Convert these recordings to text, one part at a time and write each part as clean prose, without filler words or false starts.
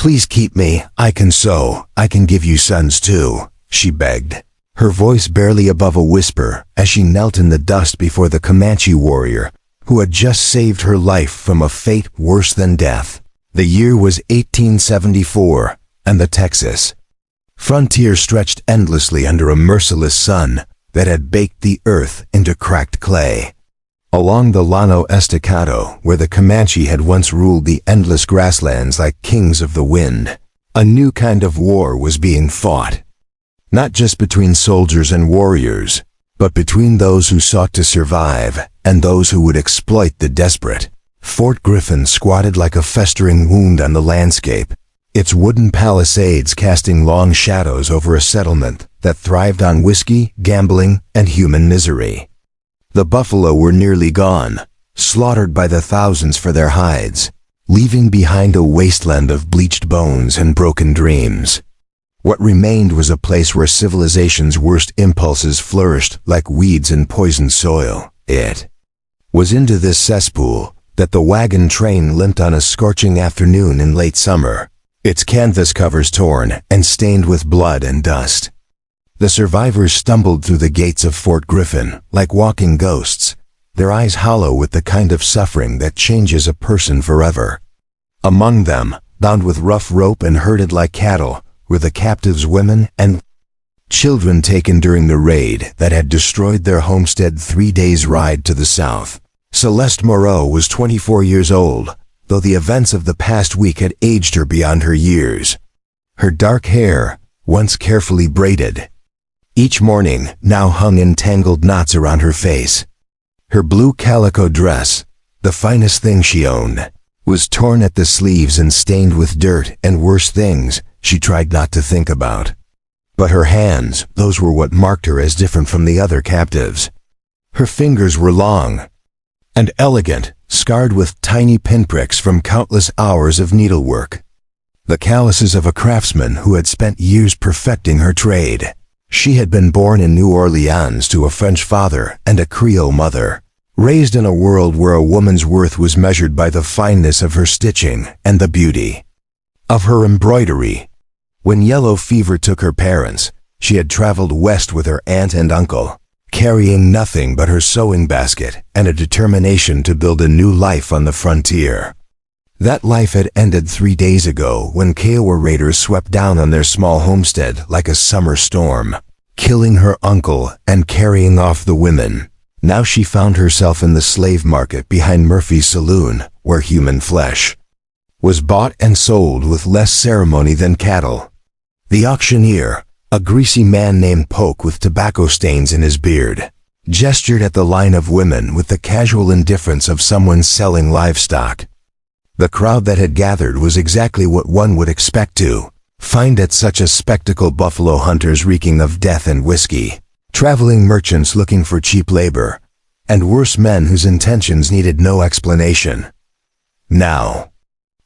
"Please keep me, I can give you sons too," she begged, her voice barely above a whisper as she knelt in the dust before the Comanche warrior who had just saved her life from a fate worse than death. The year was 1874, and the Texas frontier stretched endlessly under a merciless sun that had baked the earth into cracked clay. Along the Llano Estacado, where the Comanche had once ruled the endless grasslands like kings of the wind, a new kind of war was being fought. Not just between soldiers and warriors, but between those who sought to survive and those who would exploit the desperate. Fort Griffin squatted like a festering wound on the landscape, its wooden palisades casting long shadows over a settlement that thrived on whiskey, gambling, and human misery. The buffalo were nearly gone, slaughtered by the thousands for their hides, leaving behind a wasteland of bleached bones and broken dreams. What remained was a place where civilization's worst impulses flourished like weeds in poisoned soil. It was into this cesspool that the wagon train limped on a scorching afternoon in late summer, its canvas covers torn and stained with blood and dust. The survivors stumbled through the gates of Fort Griffin like walking ghosts, their eyes hollow with the kind of suffering that changes a person forever. Among them, bound with rough rope and herded like cattle, were the captives' women and children taken during the raid that had destroyed their homestead 3 days' ride to the south. Celeste Moreau was 24 years old, though the events of the past week had aged her beyond her years. Her dark hair, once carefully braided, each morning now hung in tangled knots around her face. Her blue calico dress, the finest thing she owned, was torn at the sleeves and stained with dirt and worse things she tried not to think about. But her hands, those were what marked her as different from the other captives. Her fingers were long and elegant, scarred with tiny pinpricks from countless hours of needlework, the calluses of a craftsman who had spent years perfecting her trade. She had been born in New Orleans to a French father and a Creole mother, raised in a world where a woman's worth was measured by the fineness of her stitching and the beauty of her embroidery. When yellow fever took her parents, she had traveled west with her aunt and uncle, carrying nothing but her sewing basket and a determination to build a new life on the frontier. That life had ended 3 days ago when Kiowa raiders swept down on their small homestead like a summer storm, killing her uncle and carrying off the women. Now she found herself in the slave market behind Murphy's saloon, where human flesh was bought and sold with less ceremony than cattle. The auctioneer, a greasy man named Poke with tobacco stains in his beard, gestured at the line of women with the casual indifference of someone selling livestock. The crowd that had gathered was exactly what one would expect to find at such a spectacle: buffalo hunters reeking of death and whiskey, traveling merchants looking for cheap labor, and worse, men whose intentions needed no explanation. "Now,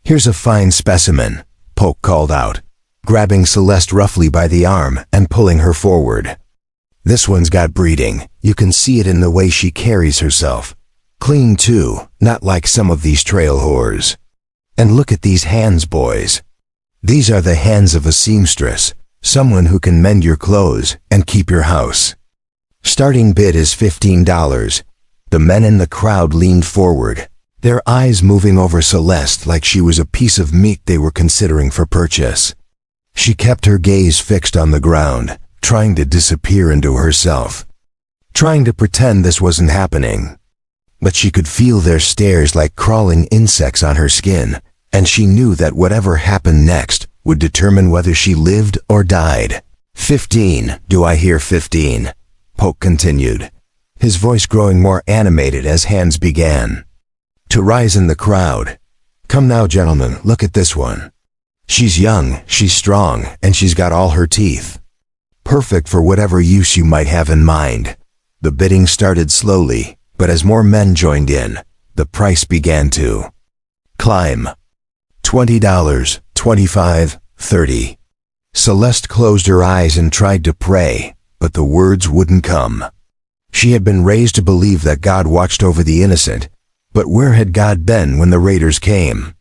here's a fine specimen," Poke called out, grabbing Celeste roughly by the arm and pulling her forward. "This one's got breeding. You can see it in the way she carries herself. Clean too, not like some of these trail whores. And look at these hands, boys. These are the hands of a seamstress, someone who can mend your clothes and keep your house. Starting bid is $15. The men in the crowd leaned forward, their eyes moving over Celeste like she was a piece of meat they were considering for purchase. She kept her gaze fixed on the ground, trying to disappear into herself, trying to pretend this wasn't happening. But she could feel their stares like crawling insects on her skin, and she knew that whatever happened next would determine whether she lived or died. 15, do I hear 15? Poke continued, his voice growing more animated as hands began to rise in the crowd. "Come now, gentlemen, look at this one. She's young, she's strong, and she's got all her teeth. Perfect for whatever use you might have in mind." The bidding started slowly, but as more men joined in, the price began to climb. $20, $25, $30. Celeste closed her eyes and tried to pray, but the words wouldn't come. She had been raised to believe that God watched over the innocent, but where had God been when the raiders came?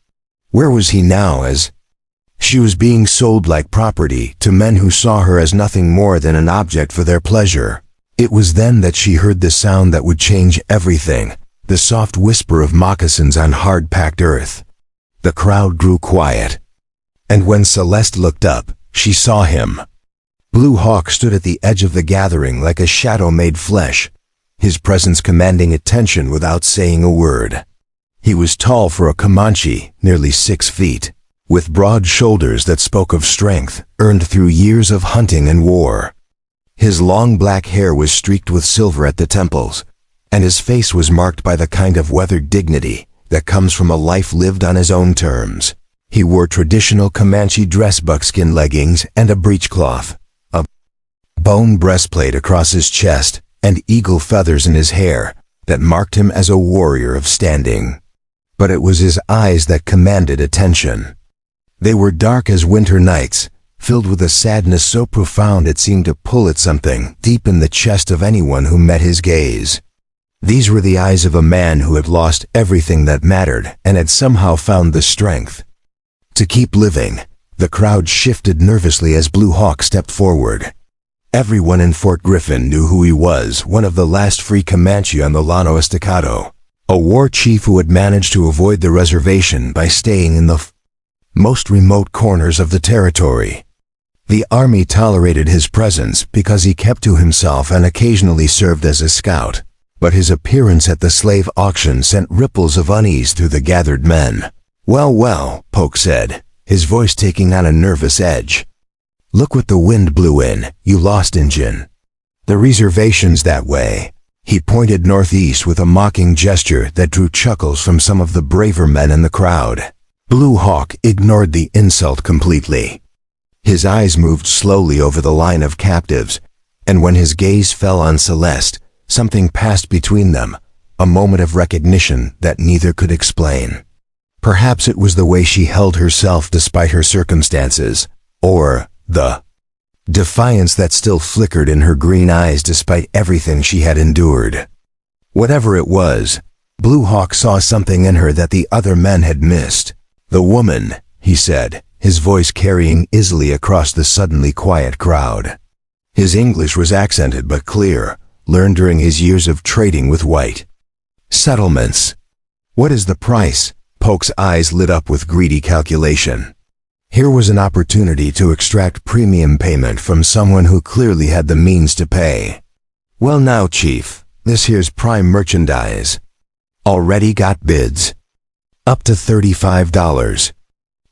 Where was he now as She was being sold like property to men who saw her as nothing more than an object for their pleasure. It was then that she heard the sound that would change everything, the soft whisper of moccasins on hard-packed earth. The crowd grew quiet. And when Celeste looked up, she saw him. Blue Hawk stood at the edge of the gathering like a shadow made flesh, his presence commanding attention without saying a word. He was tall for a Comanche, nearly 6 feet, with broad shoulders that spoke of strength earned through years of hunting and war. His long black hair was streaked with silver at the temples, and his face was marked by the kind of weathered dignity that comes from a life lived on his own terms. He wore traditional Comanche dress buckskin leggings and a breechcloth, a bone breastplate across his chest, and eagle feathers in his hair that marked him as a warrior of standing. But it was his eyes that commanded attention. They were dark as winter nights, filled with a sadness so profound it seemed to pull at something deep in the chest of anyone who met his gaze. These were the eyes of a man who had lost everything that mattered and had somehow found the strength to keep living. The crowd shifted nervously as Blue Hawk stepped forward. Everyone in Fort Griffin knew who he was, one of the last free Comanche on the Llano Estacado, a war chief who had managed to avoid the reservation by staying in the most remote corners of the territory. The army tolerated his presence because he kept to himself and occasionally served as a scout, but his appearance at the slave auction sent ripples of unease through the gathered men. Well, Polk said, his voice taking on a nervous edge. Look what the wind blew in, you lost Injun. The reservation's that way. He pointed northeast with a mocking gesture that drew chuckles from some of the braver men in the crowd. Blue Hawk ignored the insult completely. His eyes moved slowly over the line of captives, and when his gaze fell on Celeste, something passed between them, a moment of recognition that neither could explain. Perhaps it was the way she held herself despite her circumstances, or the defiance that still flickered in her green eyes despite everything she had endured. Whatever it was, Blue Hawk saw something in her that the other men had missed. The woman, he said, his voice carrying easily across the suddenly quiet crowd. His English was accented but clear, learned during his years of trading with white settlements. What is the price? Polk's eyes lit up with greedy calculation. Here was an opportunity to extract premium payment from someone who clearly had the means to pay. Well now, Chief, this here's prime merchandise. Already got bids. Up to $35.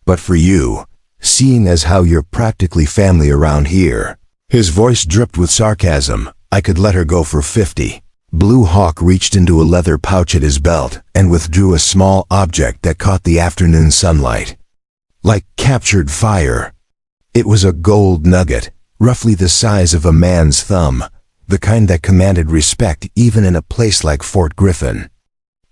But for you, seeing as how you're practically family around here. His voice dripped with sarcasm. I could let her go for 50. Blue Hawk reached into a leather pouch at his belt and withdrew a small object that caught the afternoon sunlight. Like captured fire. It was a gold nugget, roughly the size of a man's thumb, the kind that commanded respect even in a place like Fort Griffin.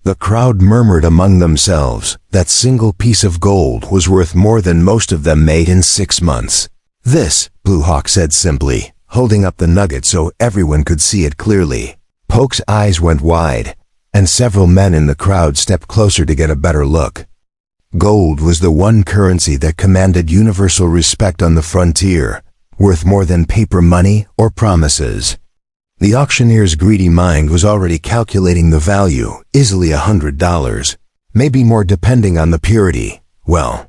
The crowd murmured among themselves that single piece of gold was worth more than most of them made in 6 months. This, Blue Hawk said simply, holding up the nugget so everyone could see it clearly. Polk's eyes went wide, and several men in the crowd stepped closer to get a better look. Gold was the one currency that commanded universal respect on the frontier, worth more than paper money or promises. The auctioneer's greedy mind was already calculating the value, easily $100, maybe more depending on the purity. Well,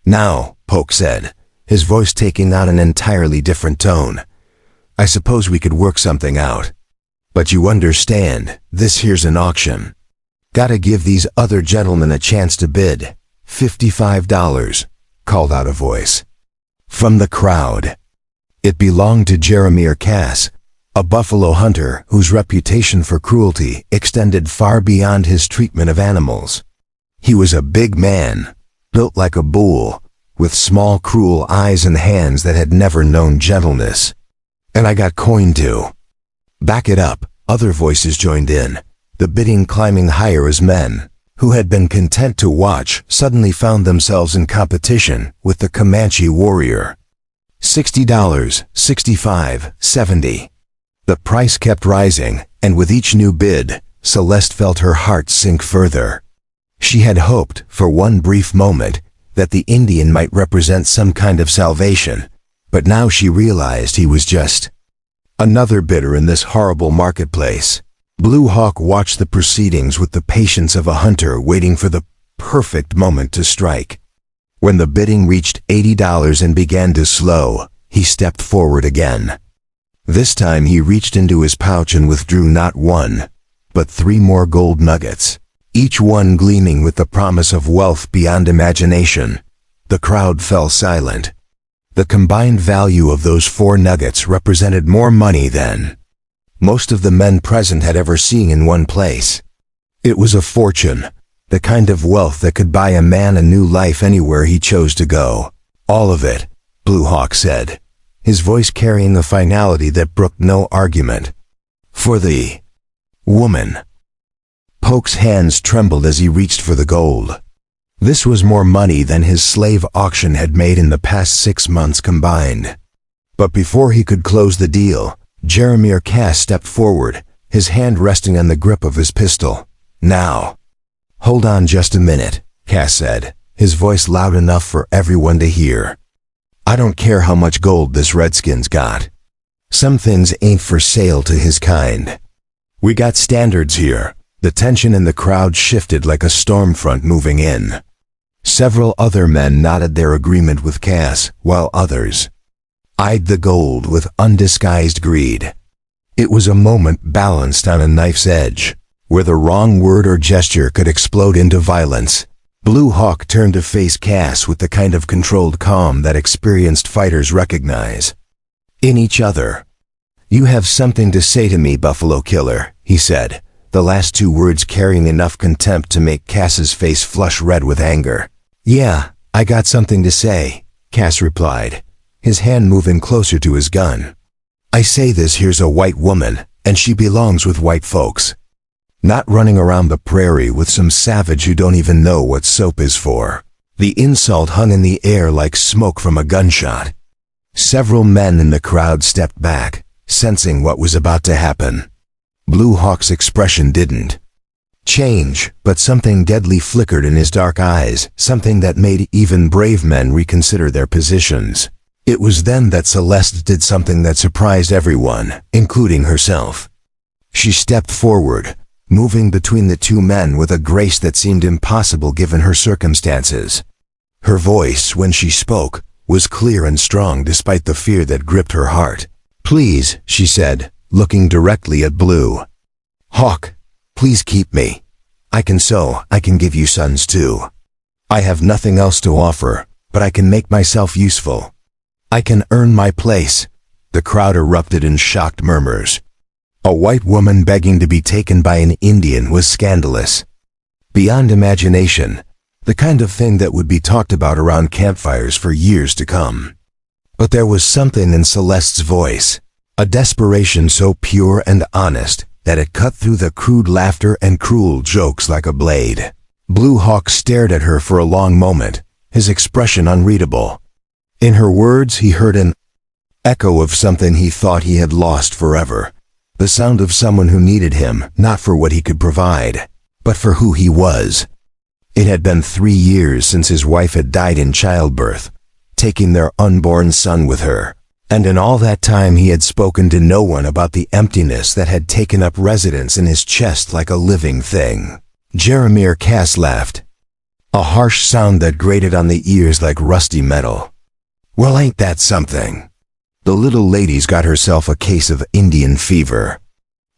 now, Polk said, his voice taking on an entirely different tone. I suppose we could work something out. But you understand, this here's an auction. Gotta give these other gentlemen a chance to bid. $55, called out a voice from the crowd. It belonged to Jeremiah Cass, a buffalo hunter whose reputation for cruelty extended far beyond his treatment of animals. He was a big man, built like a bull, with small cruel eyes and hands that had never known gentleness. And I got coin too. Back it up, other voices joined in, the bidding climbing higher as men, who had been content to watch, suddenly found themselves in competition with the Comanche warrior. $60, $65, $70. The price kept rising, and with each new bid, Celeste felt her heart sink further. She had hoped, for one brief moment, that the Indian might represent some kind of salvation, but now she realized he was just another bidder in this horrible marketplace. Blue Hawk watched the proceedings with the patience of a hunter waiting for the perfect moment to strike. When the bidding reached $80 and began to slow, he stepped forward again. This time he reached into his pouch and withdrew not one, but 3 more gold nuggets, each one gleaming with the promise of wealth beyond imagination. The crowd fell silent. The combined value of those 4 nuggets represented more money than most of the men present had ever seen in one place. It was a fortune, the kind of wealth that could buy a man a new life anywhere he chose to go. All of it, Blue Hawk said, his voice carrying a finality that brooked no argument. For the woman. Polk's hands trembled as he reached for the gold. This was more money than his slave auction had made in the past 6 months combined. But before he could close the deal, Jeremiah Cass stepped forward, his hand resting on the grip of his pistol. Now. Hold on just a minute, Cass said, his voice loud enough for everyone to hear. I don't care how much gold this redskin's got. Some things ain't for sale to his kind. We got standards here. The tension in the crowd shifted like a storm front moving in. Several other men nodded their agreement with Cass, while others eyed the gold with undisguised greed. It was a moment balanced on a knife's edge, where the wrong word or gesture could explode into violence. Blue Hawk turned to face Cass with the kind of controlled calm that experienced fighters recognize in each other. You have something to say to me, Buffalo Killer, he said, the last 2 words carrying enough contempt to make Cass's face flush red with anger. Yeah, I got something to say, Cass replied, his hand moving closer to his gun. I say this here's a white woman, and she belongs with white folks. Not running around the prairie with some savage who don't even know what soap is for. The insult hung in the air like smoke from a gunshot. Several men in the crowd stepped back, sensing what was about to happen. Blue Hawk's expression didn't change, but something deadly flickered in his dark eyes, something that made even brave men reconsider their positions. It was then that Celeste did something that surprised everyone, including herself. She stepped forward, moving between the 2 men with a grace that seemed impossible given her circumstances. Her voice, when she spoke, was clear and strong despite the fear that gripped her heart. Please, she said, looking directly at Blue Hawk, please keep me. I can give you sons too. I have nothing else to offer, but I can make myself useful. I can earn my place. The crowd erupted in shocked murmurs. A white woman begging to be taken by an Indian was scandalous. Beyond imagination, the kind of thing that would be talked about around campfires for years to come. But there was something in Celeste's voice, a desperation so pure and honest that it cut through the crude laughter and cruel jokes like a blade. Blue Hawk stared at her for a long moment, his expression unreadable. In her words he heard an echo of something he thought he had lost forever. The sound of someone who needed him, not for what he could provide, but for who he was. It had been 3 years since his wife had died in childbirth, taking their unborn son with her. And in all that time he had spoken to no one about the emptiness that had taken up residence in his chest like a living thing. Jeremiah Cass laughed, a harsh sound that grated on the ears like rusty metal. Well, ain't that something? The little lady's got herself a case of Indian fever.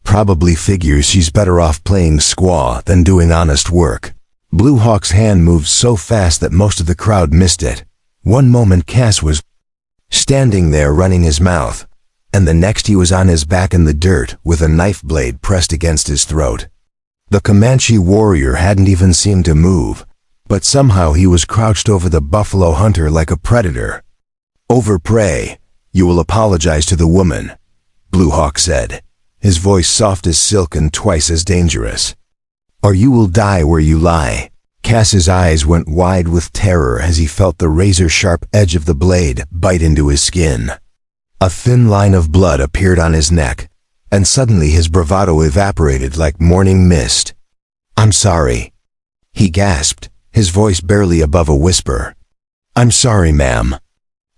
Probably figures she's better off playing squaw than doing honest work. Blue Hawk's hand moved so fast that most of the crowd missed it. One moment Cass was standing there running his mouth, and the next he was on his back in the dirt with a knife blade pressed against his throat. The Comanche warrior hadn't even seemed to move, but somehow he was crouched over the buffalo hunter like a predator. Over prey, you will apologize to the woman, Blue Hawk said, his voice soft as silk and twice as dangerous. Or you will die where you lie. Cass's eyes went wide with terror as he felt the razor-sharp edge of the blade bite into his skin. A thin line of blood appeared on his neck, and suddenly his bravado evaporated like morning mist. I'm sorry, he gasped, his voice barely above a whisper. "I'm sorry, ma'am.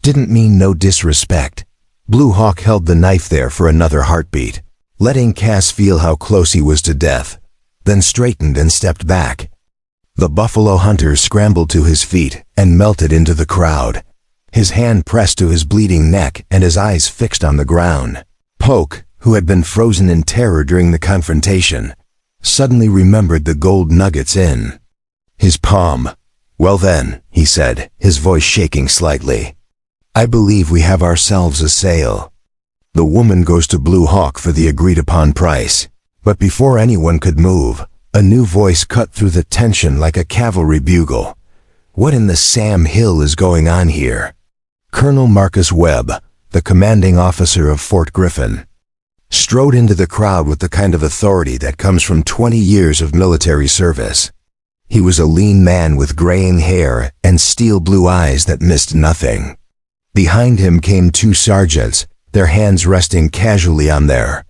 Didn't mean no disrespect." Blue Hawk held the knife there for another heartbeat, letting Cass feel how close he was to death, then straightened and stepped back. The buffalo hunter scrambled to his feet and melted into the crowd, his hand pressed to his bleeding neck and his eyes fixed on the ground. Poke, who had been frozen in terror during the confrontation, suddenly remembered the gold nuggets in his palm. "Well then," he said, his voice shaking slightly, "I believe we have ourselves a sale." The woman goes to Blue Hawk for the agreed-upon price. But before anyone could move, a new voice cut through the tension like a cavalry bugle. "What in the Sam Hill is going on here?" Colonel Marcus Webb, the commanding officer of Fort Griffin, strode into the crowd with the kind of authority that comes from 20 years of military service. He was a lean man with graying hair and steel blue eyes that missed nothing. Behind him came two sergeants, their hands resting casually on their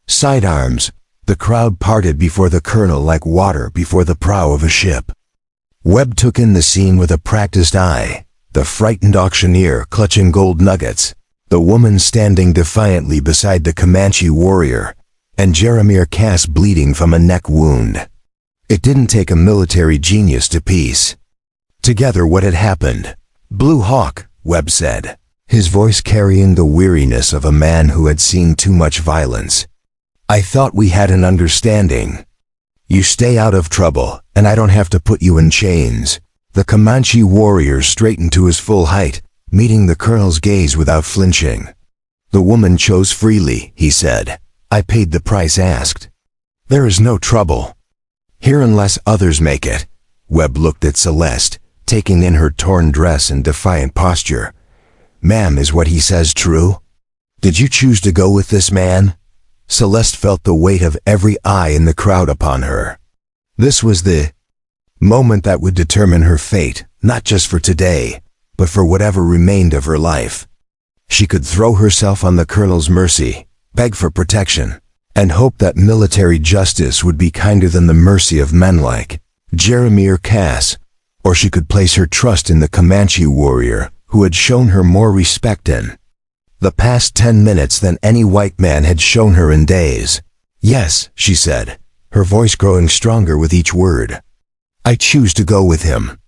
sidearms. The crowd parted before the colonel like water before the prow of a ship. Webb took in the scene with a practiced eye, the frightened auctioneer clutching gold nuggets, the woman standing defiantly beside the Comanche warrior, and Jeremiah Cass bleeding from a neck wound. It didn't take a military genius to piece together what had happened. "Blue Hawk," Webb said, his voice carrying the weariness of a man who had seen too much violence. "I thought we had an understanding. You stay out of trouble, and I don't have to put you in chains." The Comanche warrior straightened to his full height, meeting the colonel's gaze without flinching. "The woman chose freely," he said. "I paid the price asked. There is no trouble here unless others make it." Webb looked at Celeste, taking in her torn dress and defiant posture. "Ma'am, is what he says true? Did you choose to go with this man?" Celeste felt the weight of every eye in the crowd upon her. This was the moment that would determine her fate, not just for today, but for whatever remained of her life. She could throw herself on the colonel's mercy, beg for protection, and hope that military justice would be kinder than the mercy of men like Jeremiah Cass, or she could place her trust in the Comanche warrior who had shown her more respect in the past 10 minutes than any white man had shown her in days. "Yes," she said, her voice growing stronger with each word. "I choose to go with him.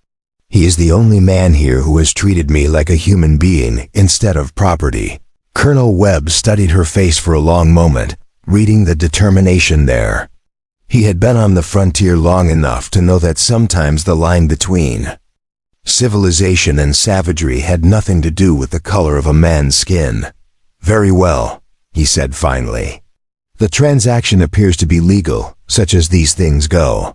He is the only man here who has treated me like a human being instead of property." Colonel Webb studied her face for a long moment, reading the determination there. He had been on the frontier long enough to know that sometimes the line between civilization and savagery had nothing to do with the color of a man's skin. "Very well," he said finally. "The transaction appears to be legal, such as these things go.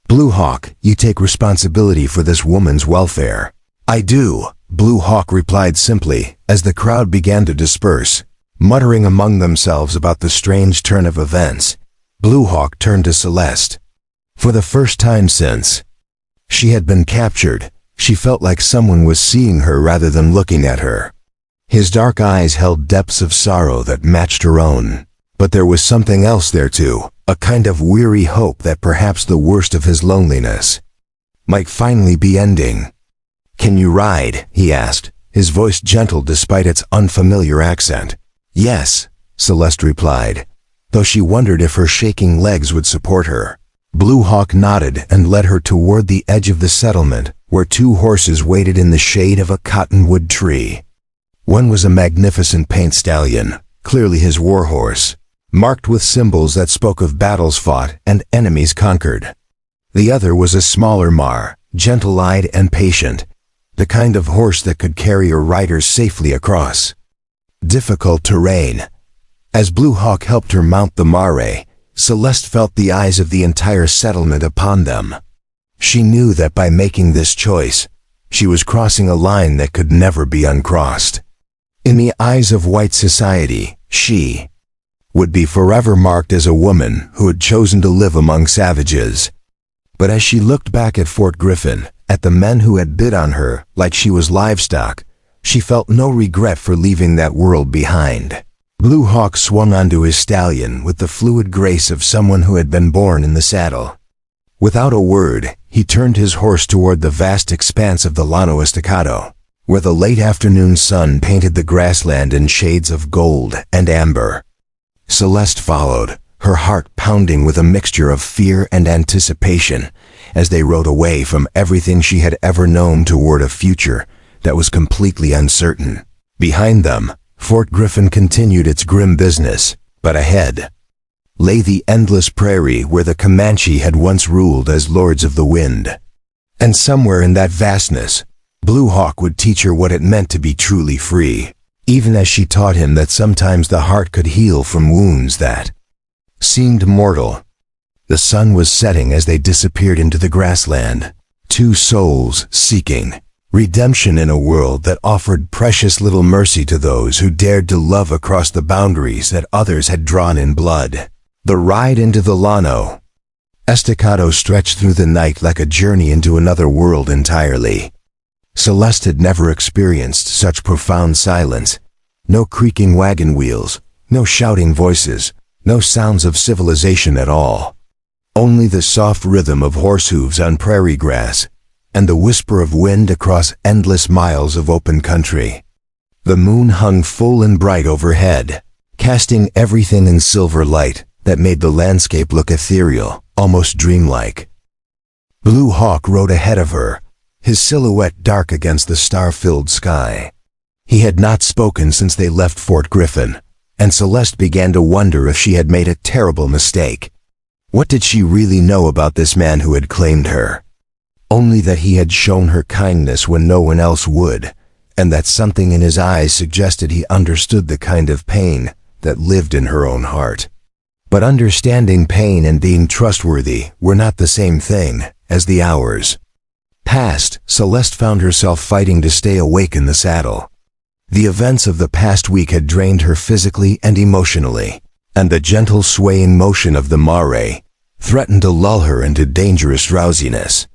Blue Hawk, you take responsibility for this woman's welfare." "I do," Blue Hawk replied simply, as the crowd began to disperse, muttering among themselves about the strange turn of events. Blue Hawk turned to Celeste. For the first time since she had been captured, she felt like someone was seeing her rather than looking at her. His dark eyes held depths of sorrow that matched her own. But there was something else there too, a kind of weary hope that perhaps the worst of his loneliness might finally be ending. "Can you ride?" he asked, his voice gentle despite its unfamiliar accent. "Yes," Celeste replied, though she wondered if her shaking legs would support her. Blue Hawk nodded and led her toward the edge of the settlement, where two horses waited in the shade of a cottonwood tree. One was a magnificent paint stallion, clearly his war horse, marked with symbols that spoke of battles fought and enemies conquered. The other was a smaller mar, gentle-eyed and patient, the kind of horse that could carry a rider safely across difficult terrain. As Blue Hawk helped her mount the mare, Celeste felt the eyes of the entire settlement upon them. She knew that by making this choice, she was crossing a line that could never be uncrossed. In the eyes of white society, she would be forever marked as a woman who had chosen to live among savages. But as she looked back at Fort Griffin, at the men who had bid on her like she was livestock, she felt no regret for leaving that world behind. Blue Hawk swung onto his stallion with the fluid grace of someone who had been born in the saddle. Without a word, he turned his horse toward the vast expanse of the Llano Estacado, where the late afternoon sun painted the grassland in shades of gold and amber. Celeste followed, her heart pounding with a mixture of fear and anticipation, as they rode away from everything she had ever known toward a future that was completely uncertain. Behind them, Fort Griffin continued its grim business, but ahead lay the endless prairie where the Comanche had once ruled as lords of the wind. And somewhere in that vastness, Blue Hawk would teach her what it meant to be truly free, even as she taught him that sometimes the heart could heal from wounds that seemed mortal. The sun was setting as they disappeared into the grassland, two souls seeking redemption in a world that offered precious little mercy to those who dared to love across the boundaries that others had drawn in blood. The ride into the Llano Estacado stretched through the night like a journey into another world entirely. Celeste had never experienced such profound silence. No creaking wagon wheels, no shouting voices, no sounds of civilization at all. Only the soft rhythm of horse hooves on prairie grass, and the whisper of wind across endless miles of open country. The moon hung full and bright overhead, casting everything in silver light that made the landscape look ethereal, almost dreamlike. Blue Hawk rode ahead of her, his silhouette dark against the star-filled sky. He had not spoken since they left Fort Griffin, and Celeste began to wonder if she had made a terrible mistake. What did she really know about this man who had claimed her? Only that he had shown her kindness when no one else would, and that something in his eyes suggested he understood the kind of pain that lived in her own heart. But understanding pain and being trustworthy were not the same thing. As the hours passed, Celeste found herself fighting to stay awake in the saddle. The events of the past week had drained her physically and emotionally, and the gentle swaying motion of the mare threatened to lull her into dangerous drowsiness.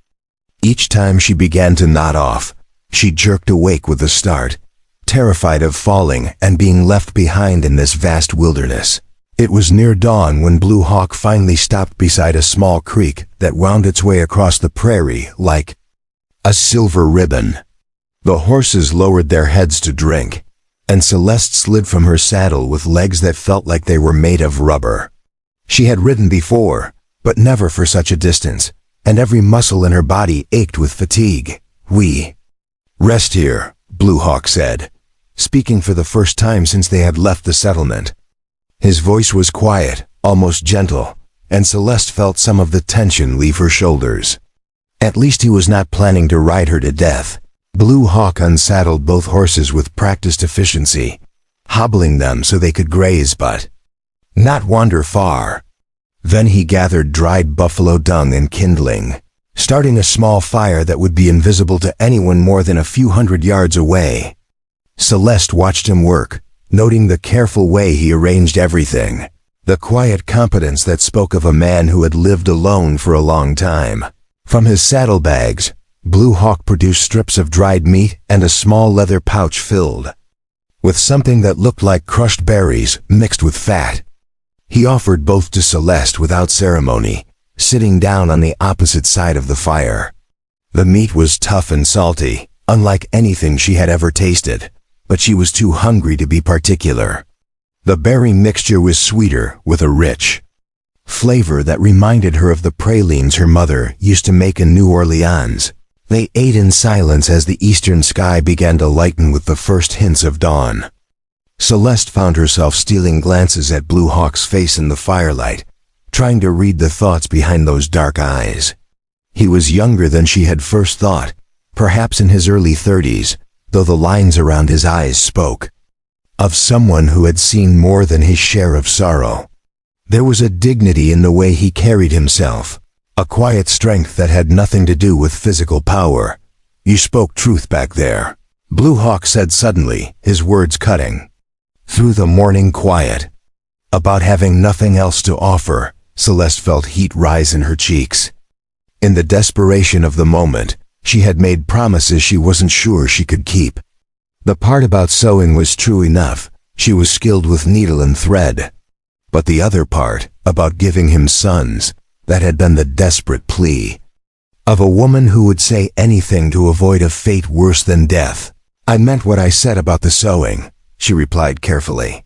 Each time she began to nod off, she jerked awake with a start, terrified of falling and being left behind in this vast wilderness. It was near dawn when Blue Hawk finally stopped beside a small creek that wound its way across the prairie like a silver ribbon. The horses lowered their heads to drink, and Celeste slid from her saddle with legs that felt like they were made of rubber. She had ridden before, but never for such a distance, and every muscle in her body ached with fatigue. "We rest here," Blue Hawk said, speaking for the first time since they had left the settlement. His voice was quiet, almost gentle, and Celeste felt some of the tension leave her shoulders. At least he was not planning to ride her to death. Blue Hawk unsaddled both horses with practiced efficiency, hobbling them so they could graze but not wander far. Then he gathered dried buffalo dung and kindling, starting a small fire that would be invisible to anyone more than a few hundred yards away. Celeste watched him work, noting the careful way he arranged everything, the quiet competence that spoke of a man who had lived alone for a long time. From his saddlebags, Blue Hawk produced strips of dried meat and a small leather pouch filled with something that looked like crushed berries mixed with fat. He offered both to Celeste without ceremony, sitting down on the opposite side of the fire. The meat was tough and salty, unlike anything she had ever tasted, but she was too hungry to be particular. The berry mixture was sweeter, with a rich flavor that reminded her of the pralines her mother used to make in New Orleans. They ate in silence as the eastern sky began to lighten with the first hints of dawn. Celeste found herself stealing glances at Blue Hawk's face in the firelight, trying to read the thoughts behind those dark eyes. He was younger than she had first thought, perhaps in his early 30s, though the lines around his eyes spoke of someone who had seen more than his share of sorrow. There was a dignity in the way he carried himself, a quiet strength that had nothing to do with physical power. "You spoke truth back there," Blue Hawk said suddenly, his words cutting through the morning quiet. About having nothing else to offer, Celeste felt heat rise in her cheeks. In the desperation of the moment, she had made promises she wasn't sure she could keep. The part about sewing was true enough. She was skilled with needle and thread. But the other part, about giving him sons, That had been the desperate plea of a woman who would say anything to avoid a fate worse than death. "I meant what I said about the sewing," she replied carefully.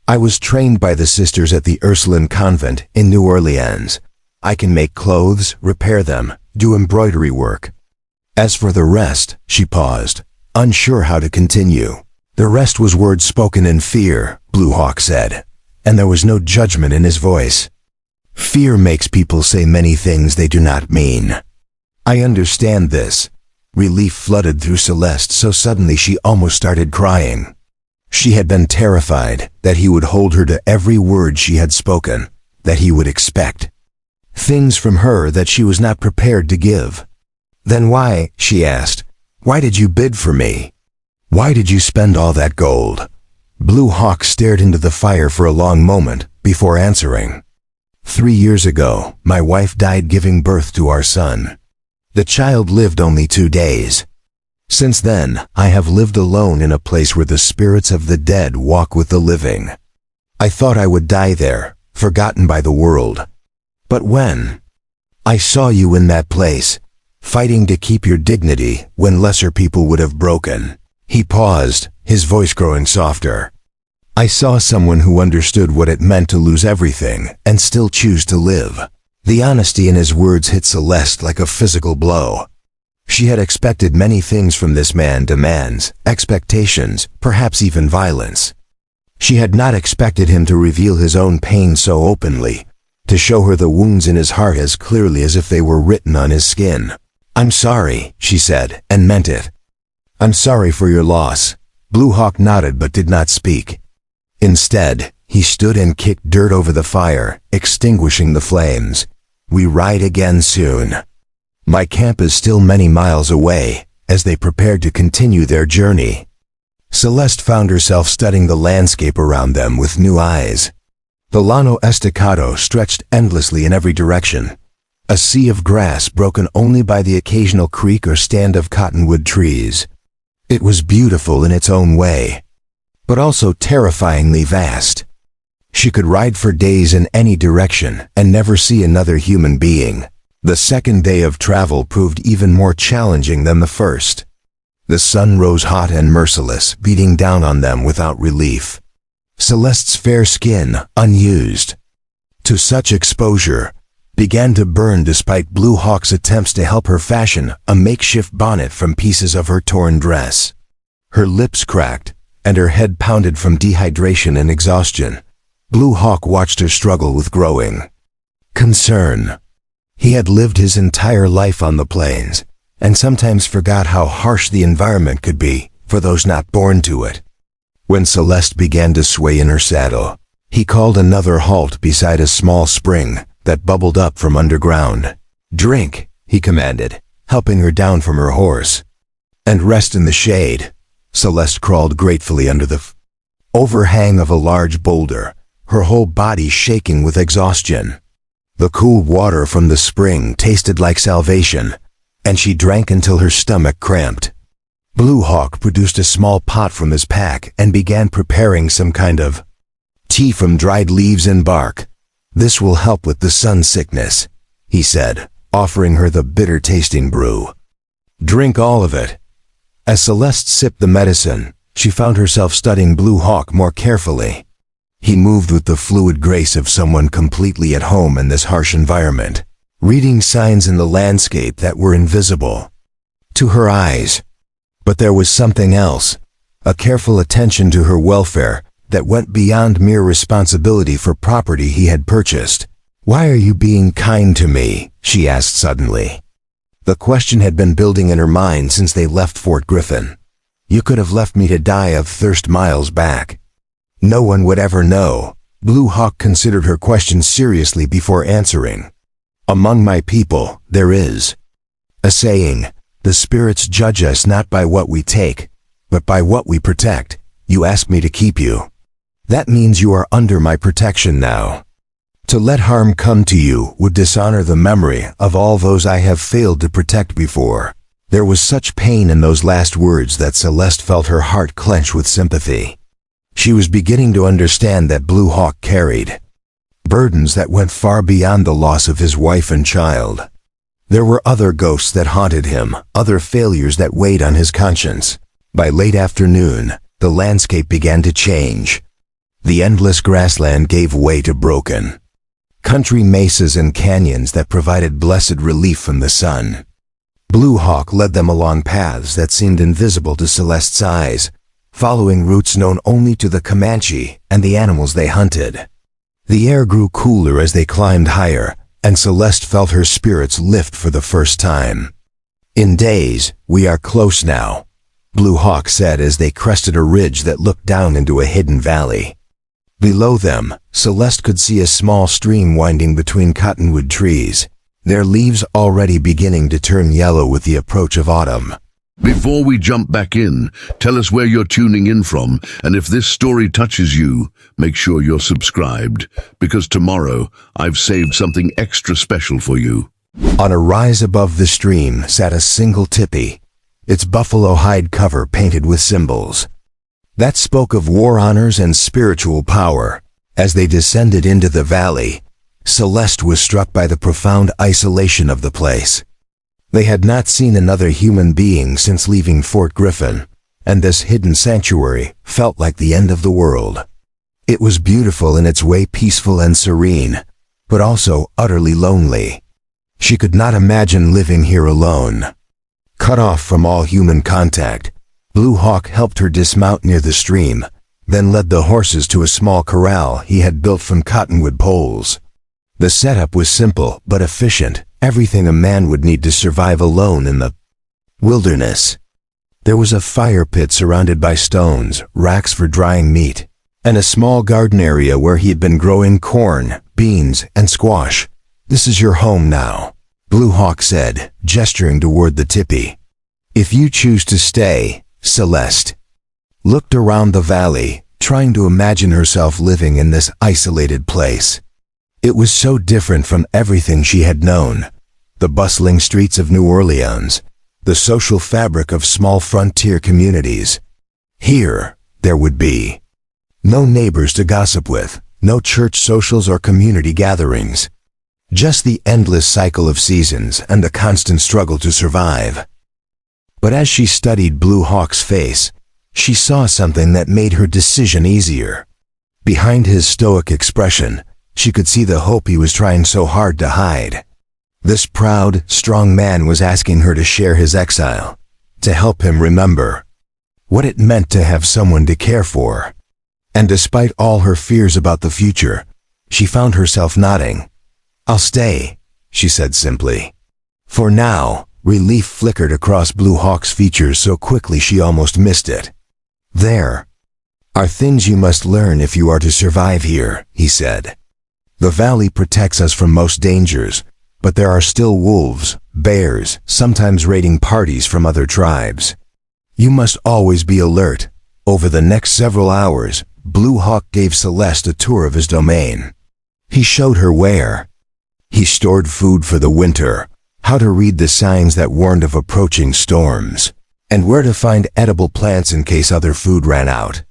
"I was trained by the sisters at the Ursuline convent in New Orleans. I can make clothes, repair them, do embroidery work. As for the rest," she paused, unsure how to continue. "The rest was words spoken in fear," Blue Hawk said, and there was no judgment in his voice. "Fear makes people say many things they do not mean. I understand this." Relief flooded through Celeste so suddenly she almost started crying. She had been terrified that he would hold her to every word she had spoken, that he would expect things from her that she was not prepared to give. "Then why," she asked, "why did you bid for me? Why did you spend all that gold?" Blue Hawk stared into the fire for a long moment before answering. 3 years ago, my wife died giving birth to our son. The child lived only 2 days. Since then, I have lived alone in a place where the spirits of the dead walk with the living. I thought I would die there, forgotten by the world. But when I saw you in that place, fighting to keep your dignity when lesser people would have broken." He paused, his voice growing softer. "I saw someone who understood what it meant to lose everything and still choose to live." The honesty in his words hit Celeste like a physical blow. She had expected many things from this man: demands, expectations, perhaps even violence. She had not expected him to reveal his own pain so openly, to show her the wounds in his heart as clearly as if they were written on his skin. "I'm sorry," she said, and meant it. "I'm sorry for your loss." Blue Hawk nodded but did not speak. Instead, he stood and kicked dirt over the fire, extinguishing the flames. "We ride again soon. My camp is still many miles away," as they prepared to continue their journey. Celeste found herself studying the landscape around them with new eyes. The Llano Estacado stretched endlessly in every direction, a sea of grass broken only by the occasional creek or stand of cottonwood trees. It was beautiful in its own way, but also terrifyingly vast. She could ride for days in any direction and never see another human being. The second day of travel proved even more challenging than the first. The sun rose hot and merciless, beating down on them without relief. Celeste's fair skin, unused to such exposure, began to burn despite Blue Hawk's attempts to help her fashion a makeshift bonnet from pieces of her torn dress. Her lips cracked, and her head pounded from dehydration and exhaustion. Blue Hawk watched her struggle with growing concern. He had lived his entire life on the plains, and sometimes forgot how harsh the environment could be for those not born to it. When Celeste began to sway in her saddle, he called another halt beside a small spring that bubbled up from underground. "Drink," he commanded, helping her down from her horse. "And rest in the shade." Celeste crawled gratefully under the overhang of a large boulder, her whole body shaking with exhaustion. The cool water from the spring tasted like salvation, and she drank until her stomach cramped. Blue Hawk produced a small pot from his pack and began preparing some kind of tea from dried leaves and bark. "This will help with the sun sickness," he said, offering her the bitter-tasting brew. "Drink all of it." As Celeste sipped the medicine, she found herself studying Blue Hawk more carefully. He moved with the fluid grace of someone completely at home in this harsh environment, reading signs in the landscape that were invisible to her eyes. But there was something else, a careful attention to her welfare that went beyond mere responsibility for property he had purchased. "Why are you being kind to me?" she asked suddenly. The question had been building in her mind since they left Fort Griffin. "You could have left me to die of thirst miles back." No one would ever know. Blue Hawk considered her question seriously before answering. "Among my people, there is a saying, the spirits judge us not by what we take, but by what we protect. You asked me to keep you. That means you are under my protection now. To let harm come to you would dishonor the memory of all those I have failed to protect before." There was such pain in those last words that Celeste felt her heart clench with sympathy. She was beginning to understand that Blue Hawk carried burdens that went far beyond the loss of his wife and child. There were other ghosts that haunted him, other failures that weighed on his conscience. By late afternoon, the landscape began to change. The endless grassland gave way to broken country mesas and canyons that provided blessed relief from the sun. Blue Hawk led them along paths that seemed invisible to Celeste's eyes, following routes known only to the Comanche and the animals they hunted. The air grew cooler as they climbed higher, and Celeste felt her spirits lift for the first time. "In days, we are close now," Blue Hawk said as they crested a ridge that looked down into a hidden valley. Below them, Celeste could see a small stream winding between cottonwood trees, their leaves already beginning to turn yellow with the approach of autumn. Before we jump back in, tell us where you're tuning in from, and if this story touches you, make sure you're subscribed, because tomorrow I've saved something extra special for you. On a rise above the stream sat a single tipi, its buffalo hide cover painted with symbols that spoke of war honors and spiritual power. As they descended into the valley, Celeste was struck by the profound isolation of the place. They had not seen another human being since leaving Fort Griffin, and this hidden sanctuary felt like the end of the world. It was beautiful in its way, peaceful and serene, but also utterly lonely. She could not imagine living here alone. Cut off from all human contact, Blue Hawk helped her dismount near the stream, then led the horses to a small corral he had built from cottonwood poles. The setup was simple but efficient, everything a man would need to survive alone in the wilderness. There was a fire pit surrounded by stones, racks for drying meat, and a small garden area where he had been growing corn, beans, and squash. "This is your home now," Blue Hawk said, gesturing toward the tipi. "If you choose to stay," Celeste looked around the valley, trying to imagine herself living in this isolated place. It was so different from everything she had known. The bustling streets of New Orleans, the social fabric of small frontier communities. Here, there would be no neighbors to gossip with, no church socials or community gatherings. Just the endless cycle of seasons and the constant struggle to survive. But as she studied Blue Hawk's face, she saw something that made her decision easier. Behind his stoic expression, she could see the hope he was trying so hard to hide. This proud, strong man was asking her to share his exile, to help him remember what it meant to have someone to care for. And despite all her fears about the future, she found herself nodding. "I'll stay," she said simply. For now, relief flickered across Blue Hawk's features so quickly she almost missed it. "There are things you must learn if you are to survive here," he said. "The valley protects us from most dangers, but there are still wolves, bears, sometimes raiding parties from other tribes. You must always be alert." Over the next several hours, Blue Hawk gave Celeste a tour of his domain. He showed her where he stored food for the winter, how to read the signs that warned of approaching storms, and where to find edible plants in case other food ran out.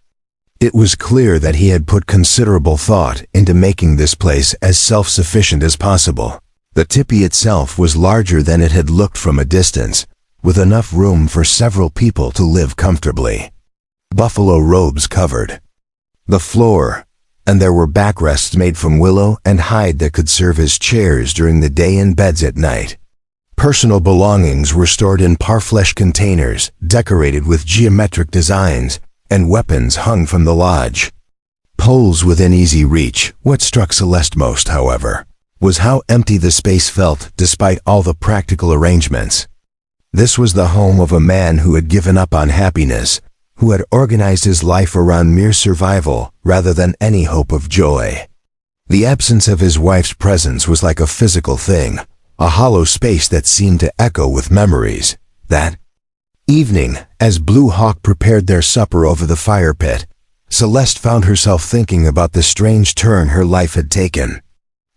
It was clear that he had put considerable thought into making this place as self-sufficient as possible. The tipi itself was larger than it had looked from a distance, with enough room for several people to live comfortably. Buffalo robes covered the floor, and there were backrests made from willow and hide that could serve as chairs during the day and beds at night. Personal belongings were stored in parfleche containers decorated with geometric designs, and weapons hung from the lodge. Poles within easy reach. What struck Celeste most, however, was how empty the space felt despite all the practical arrangements. This was the home of a man who had given up on happiness, who had organized his life around mere survival rather than any hope of joy. The absence of his wife's presence was like a physical thing, a hollow space that seemed to echo with memories. That evening, as Blue Hawk prepared their supper over the fire pit, Celeste found herself thinking about the strange turn her life had taken.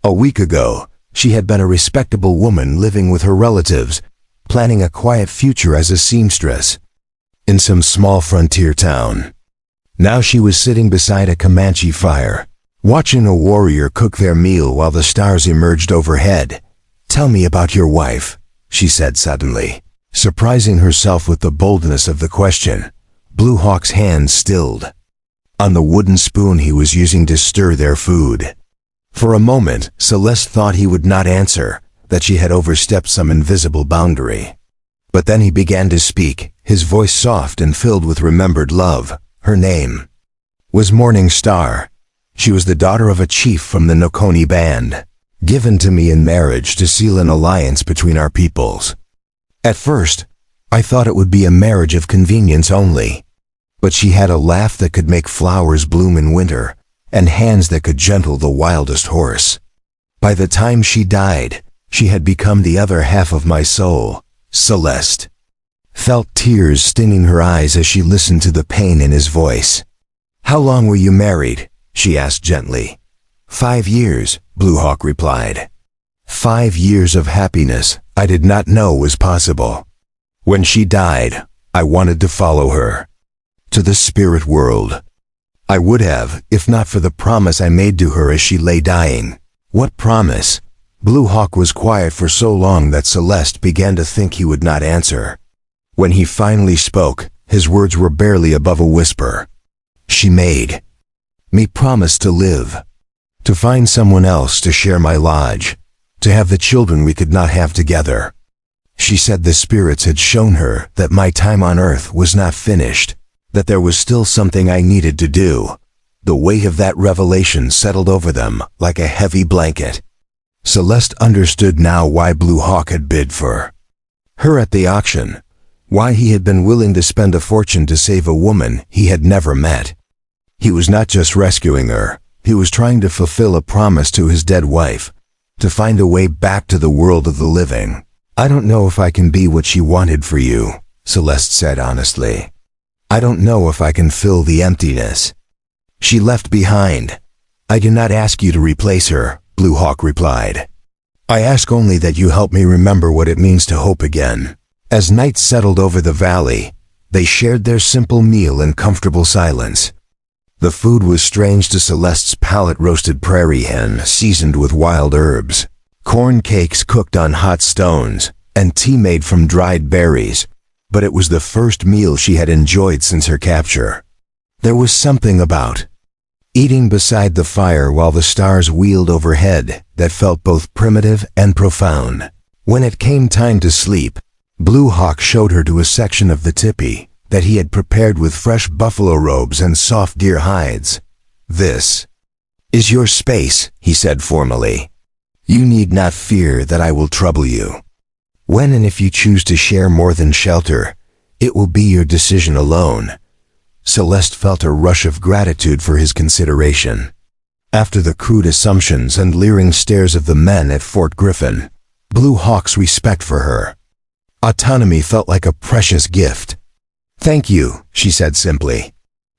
A week ago, she had been a respectable woman living with her relatives, planning a quiet future as a seamstress in some small frontier town. Now she was sitting beside a Comanche fire, watching a warrior cook their meal while the stars emerged overhead. "Tell me about your wife," she said suddenly, surprising herself with the boldness of the question. Blue Hawk's hands stilled on the wooden spoon he was using to stir their food. For a moment, Celeste thought he would not answer, that she had overstepped some invisible boundary. But then he began to speak, his voice soft and filled with remembered love. Her name was Morning Star. She was the daughter of a chief from the Nokoni band, given to me in marriage to seal an alliance between our peoples. At first, I thought it would be a marriage of convenience only, but she had a laugh that could make flowers bloom in winter, and hands that could gentle the wildest horse. By the time she died, she had become the other half of my soul. Celeste felt tears stinging her eyes as she listened to the pain in his voice. "How long were you married?" she asked gently. 5 years, Blue Hawk replied. 5 years of happiness I did not know was possible. When she died, I wanted to follow her to the spirit world. I would have, if not for the promise I made to her as she lay dying. What promise? Blue Hawk was quiet for so long that Celeste began to think he would not answer. When he finally spoke, his words were barely above a whisper. "She made me promise to live, to find someone else to share my lodge, to have the children we could not have together. She said the spirits had shown her that my time on earth was not finished, that there was still something I needed to do." The weight of that revelation settled over them like a heavy blanket. Celeste understood now why Blue Hawk had bid for her at the auction, why he had been willing to spend a fortune to save a woman he had never met. He was not just rescuing her, he was trying to fulfill a promise to his dead wife, to find a way back to the world of the living. "I don't know if I can be what she wanted for you," Celeste said honestly. "I don't know if I can fill the emptiness she left behind." "I do not ask you to replace her," Blue Hawk replied. "I ask only that you help me remember what it means to hope again." As night settled over the valley, they shared their simple meal in comfortable silence. The food was strange to Celeste's palate: roasted prairie hen seasoned with wild herbs, corn cakes cooked on hot stones, and tea made from dried berries. But it was the first meal she had enjoyed since her capture. There was something about eating beside the fire while the stars wheeled overhead that felt both primitive and profound. When it came time to sleep, Blue Hawk showed her to a section of the tipi that he had prepared with fresh buffalo robes and soft deer hides. "This is your space," he said formally. "You need not fear that I will trouble you. When and if you choose to share more than shelter, it will be your decision alone." Celeste felt a rush of gratitude for his consideration. After the crude assumptions and leering stares of the men at Fort Griffin, Blue Hawk's respect for her autonomy felt like a precious gift. "Thank you," she said simply,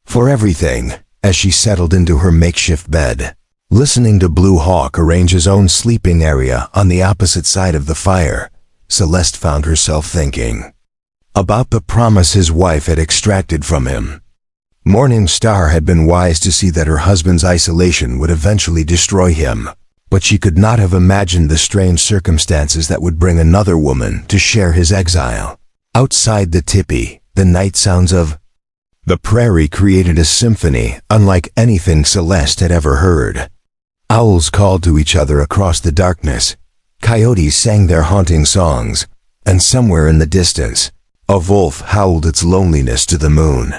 "for everything," as she settled into her makeshift bed. Listening to Blue Hawk arrange his own sleeping area on the opposite side of the fire, Celeste found herself thinking about the promise his wife had extracted from him. Morning Star had been wise to see that her husband's isolation would eventually destroy him, but she could not have imagined the strange circumstances that would bring another woman to share his exile. Outside the tipi, the night sounds of the prairie created a symphony unlike anything Celeste had ever heard. Owls called to each other across the darkness, coyotes sang their haunting songs, and somewhere in the distance, a wolf howled its loneliness to the moon.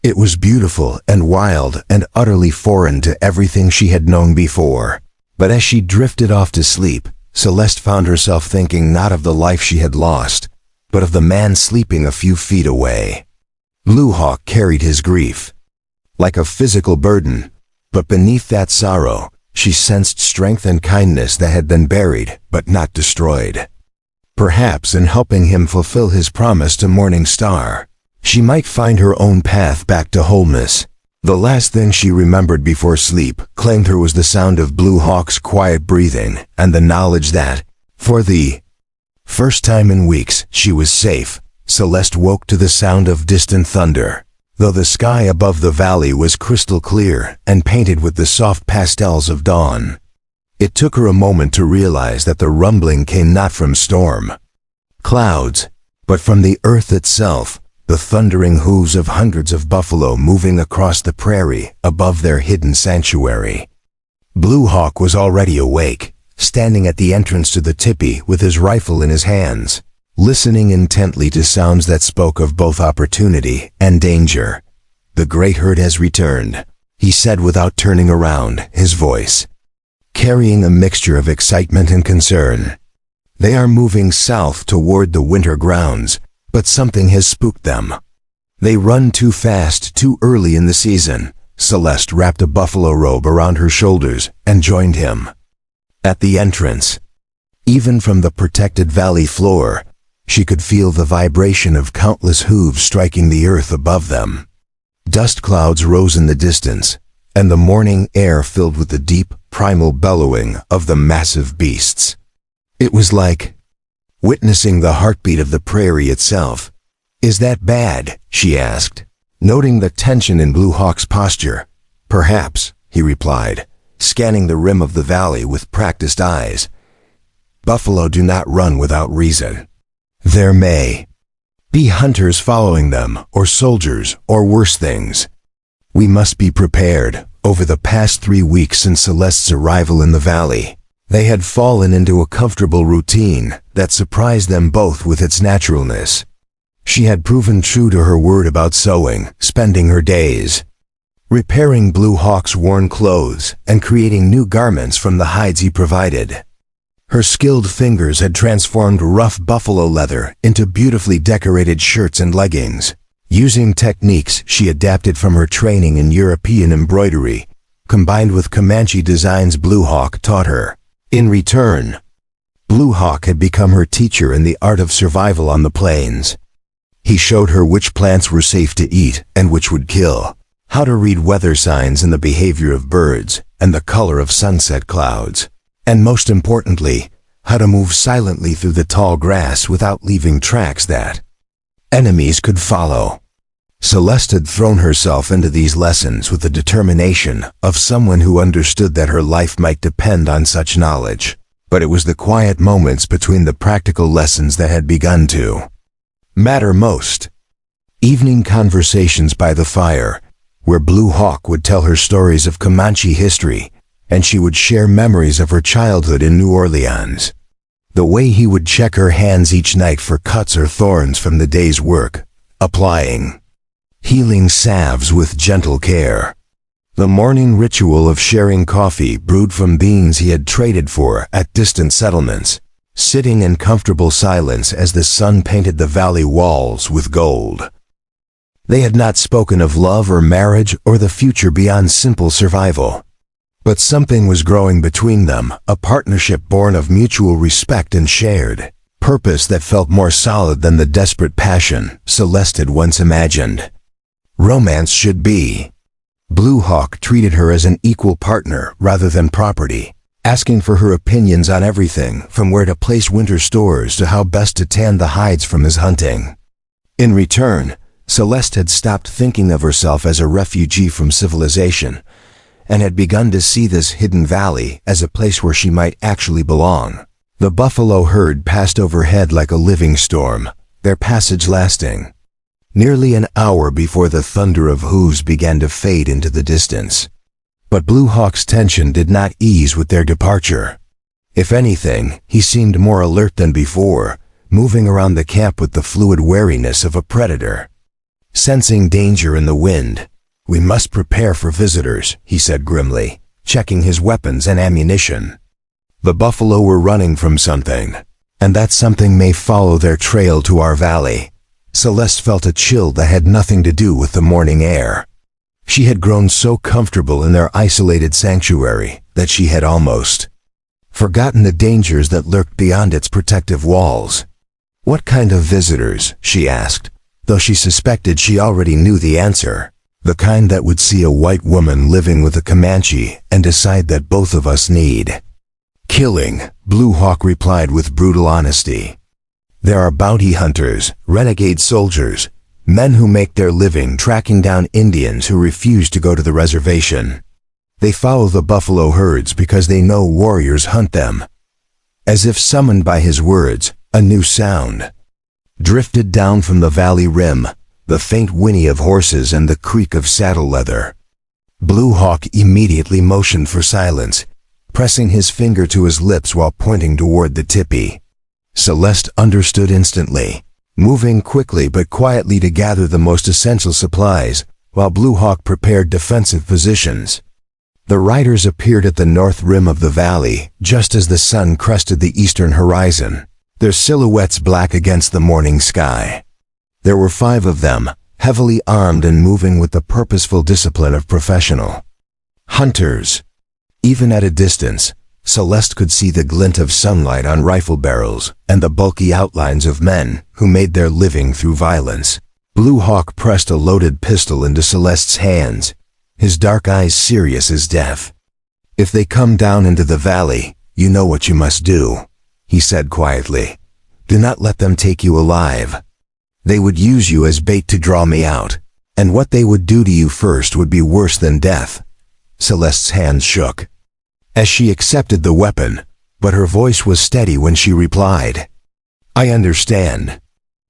It was beautiful and wild and utterly foreign to everything she had known before. But as she drifted off to sleep, Celeste found herself thinking not of the life she had lost, but of the man sleeping a few feet away. Blue Hawk carried his grief like a physical burden, but beneath that sorrow, she sensed strength and kindness that had been buried but not destroyed. Perhaps in helping him fulfill his promise to Morning Star, she might find her own path back to wholeness. The last thing she remembered before sleep claimed her was the sound of Blue Hawk's quiet breathing and the knowledge that, for the first time in weeks, she was safe. Celeste woke to the sound of distant thunder. though the sky above the valley was crystal clear and painted with the soft pastels of dawn. It took her a moment to realize that the rumbling came not from storm clouds, but from the earth itself, the thundering hooves of hundreds of buffalo moving across the prairie above their hidden sanctuary. Blue Hawk was already awake, standing at the entrance to the tipi with his rifle in his hands, listening intently to sounds that spoke of both opportunity and danger. "The great herd has returned," he said without turning around, his voice carrying a mixture of excitement and concern. "They are moving south toward the winter grounds, but something has spooked them. They run too fast too early in the season." Celeste wrapped a buffalo robe around her shoulders and joined him at the entrance. Even from the protected valley floor, she could feel the vibration of countless hooves striking the earth above them. Dust clouds rose in the distance, and the morning air filled with the deep, primal bellowing of the massive beasts. It was like witnessing the heartbeat of the prairie itself. "Is that bad?" she asked, noting the tension in Blue Hawk's posture. "Perhaps," he replied, scanning the rim of the valley with practiced eyes. "Buffalo do not run without reason. There may be hunters following them, or soldiers, or worse things. We must be prepared." Over the past 3 weeks since Celeste's arrival in the valley, they had fallen into a comfortable routine that surprised them both with its naturalness. She had proven true to her word about sewing, spending her days repairing Blue Hawk's worn clothes and creating new garments from the hides he provided. Her skilled fingers had transformed rough buffalo leather into beautifully decorated shirts and leggings, using techniques she adapted from her training in European embroidery, combined with Comanche designs Blue Hawk taught her. In return, Blue Hawk had become her teacher in the art of survival on the plains. He showed her which plants were safe to eat and which would kill, how to read weather signs and the behavior of birds and the color of sunset clouds, and most importantly, how to move silently through the tall grass without leaving tracks that enemies could follow. Celeste had thrown herself into these lessons with the determination of someone who understood that her life might depend on such knowledge. But it was the quiet moments between the practical lessons that had begun to matter most. Evening conversations by the fire, where Blue Hawk would tell her stories of Comanche history, and she would share memories of her childhood in New Orleans. The way he would check her hands each night for cuts or thorns from the day's work, applying healing salves with gentle care. The morning ritual of sharing coffee brewed from beans he had traded for at distant settlements, sitting in comfortable silence as the sun painted the valley walls with gold. They had not spoken of love or marriage or the future beyond simple survival. But something was growing between them, a partnership born of mutual respect and shared purpose that felt more solid than the desperate passion Celeste had once imagined romance should be. Blue Hawk treated her as an equal partner rather than property, asking for her opinions on everything from where to place winter stores to how best to tan the hides from his hunting. In return, Celeste had stopped thinking of herself as a refugee from civilization, and had begun to see this hidden valley as a place where she might actually belong. The buffalo herd passed overhead like a living storm, their passage lasting nearly an hour before the thunder of hooves began to fade into the distance. But Blue Hawk's tension did not ease with their departure. If anything, he seemed more alert than before, moving around the camp with the fluid wariness of a predator. Sensing danger in the wind, "We must prepare for visitors," he said grimly, checking his weapons and ammunition. The buffalo were running from something, and that something may follow their trail to our valley. Celeste felt a chill that had nothing to do with the morning air. She had grown so comfortable in their isolated sanctuary that she had almost forgotten the dangers that lurked beyond its protective walls. "What kind of visitors?" she asked, though she suspected she already knew the answer. "The kind that would see a white woman living with a Comanche and decide that both of us need killing," Blue Hawk replied with brutal honesty. "There are bounty hunters, renegade soldiers, Men who make their living tracking down Indians who refuse to go to the reservation. They follow the buffalo herds because they know warriors hunt them. As if summoned by his words, a new sound drifted down from the valley rim, the faint whinny of horses and the creak of saddle leather. Blue Hawk immediately motioned for silence, pressing his finger to his lips while pointing toward the tipi. Celeste understood instantly, moving quickly but quietly to gather the most essential supplies, while Blue Hawk prepared defensive positions. The riders appeared at the north rim of the valley, just as the sun crested the eastern horizon, their silhouettes black against the morning sky. There were 5 of them, heavily armed and moving with the purposeful discipline of professional hunters. Even at a distance, Celeste could see the glint of sunlight on rifle barrels and the bulky outlines of men who made their living through violence. Blue Hawk pressed a loaded pistol into Celeste's hands, his dark eyes serious as death. "If they come down into the valley, you know what you must do," he said quietly. "Do not let them take you alive. They would use you as bait to draw me out, and what they would do to you first would be worse than death." Celeste's hands shook as she accepted the weapon, but her voice was steady when she replied, "I understand,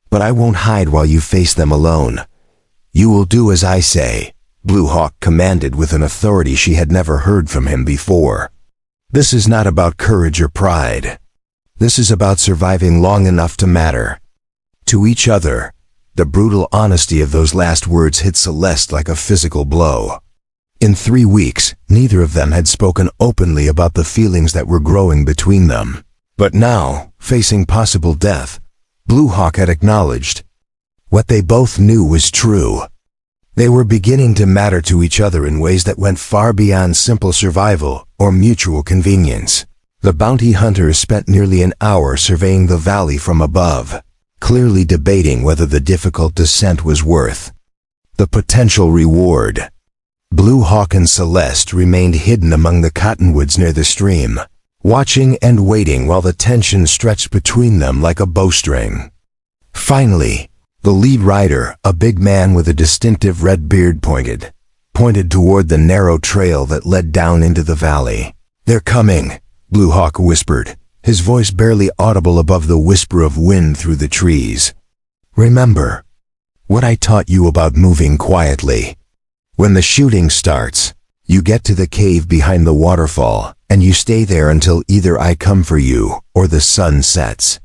but I won't hide while you face them alone. You will do as I say," Blue Hawk commanded with an authority she had never heard from him before. "This is not about courage or pride. This is about surviving long enough to matter to each other." The brutal honesty of those last words hit Celeste like a physical blow. In 3 weeks, neither of them had spoken openly about the feelings that were growing between them. But now, facing possible death, Blue Hawk had acknowledged what they both knew was true. They were beginning to matter to each other in ways that went far beyond simple survival or mutual convenience. The bounty hunters spent nearly an hour surveying the valley from above, clearly debating whether the difficult descent was worth the potential reward. Blue Hawk and Celeste remained hidden among the cottonwoods near the stream, watching and waiting while the tension stretched between them like a bowstring. Finally, the lead rider, a big man with a distinctive red beard, pointed toward the narrow trail that led down into the valley. "They're coming," Blue Hawk whispered, his voice barely audible above the whisper of wind through the trees. "Remember what I taught you about moving quietly. When the shooting starts, you get to the cave behind the waterfall, and you stay there until either I come for you or the sun sets.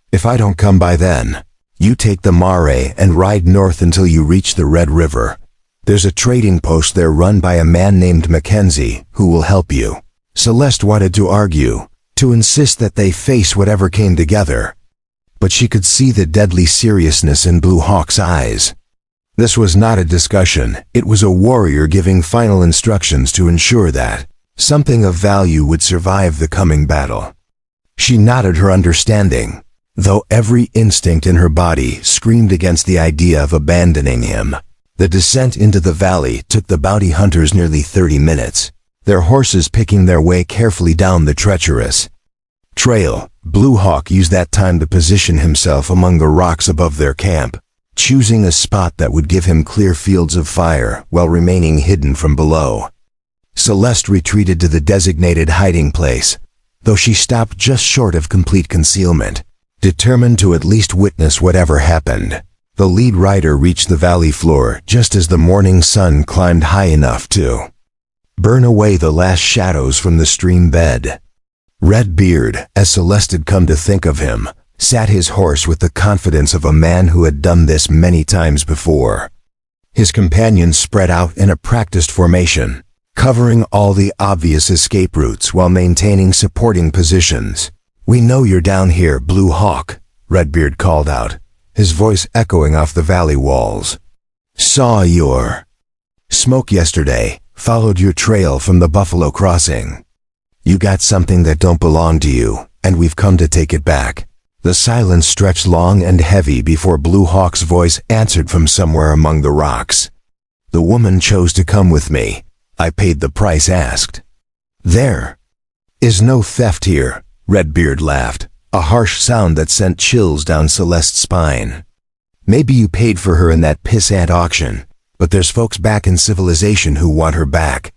If I don't come by then, you take the mare and ride north until you reach the Red River. There's a trading post there run by a man named Mackenzie who will help you." Celeste wanted to argue, to insist that they face whatever came together, but she could see the deadly seriousness in Blue Hawk's eyes. This was not a discussion, it was a warrior giving final instructions to ensure that something of value would survive the coming battle. She nodded her understanding, though every instinct in her body screamed against the idea of abandoning him. The descent into the valley took the bounty hunters nearly 30 minutes, their horses picking their way carefully down the treacherous trail. Blue Hawk used that time to position himself among the rocks above their camp, choosing a spot that would give him clear fields of fire while remaining hidden from below. Celeste retreated to the designated hiding place, though she stopped just short of complete concealment, determined to at least witness whatever happened. The lead rider reached the valley floor just as the morning sun climbed high enough to burn away the last shadows from the stream bed. Redbeard, as Celeste had come to think of him, sat his horse with the confidence of a man who had done this many times before. His companions spread out in a practiced formation, covering all the obvious escape routes while maintaining supporting positions. "We know you're down here, Blue Hawk," Redbeard called out, his voice echoing off the valley walls. "Saw your smoke yesterday, followed your trail from the Buffalo Crossing. You got something that don't belong to you, and we've come to take it back." The silence stretched long and heavy before Blue Hawk's voice answered from somewhere among the rocks. "The woman chose to come with me. I paid the price asked. There is no theft here," Redbeard laughed, a harsh sound that sent chills down Celeste's spine. Maybe you paid for her in that pissant auction, but there's folks back in civilization who want her back.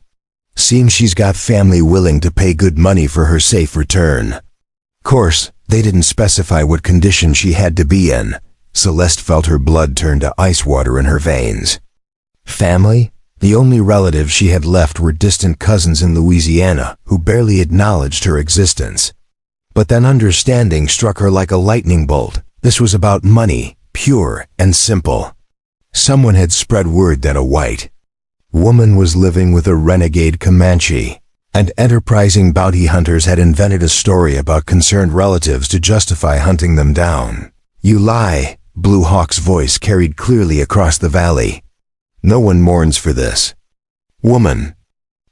Seems she's got family willing to pay good money for her safe return. Course, they didn't specify what condition she had to be in. Celeste felt her blood turn to ice water in her veins. Family? The only relatives she had left were distant cousins in Louisiana who barely acknowledged her existence. But then understanding struck her like a lightning bolt. This was about money, pure and simple. Someone had spread word that a white woman was living with a renegade Comanche, and enterprising bounty hunters had invented a story about concerned relatives to justify hunting them down. You lie, Blue Hawk's voice carried clearly across the valley. No one mourns for this. Woman,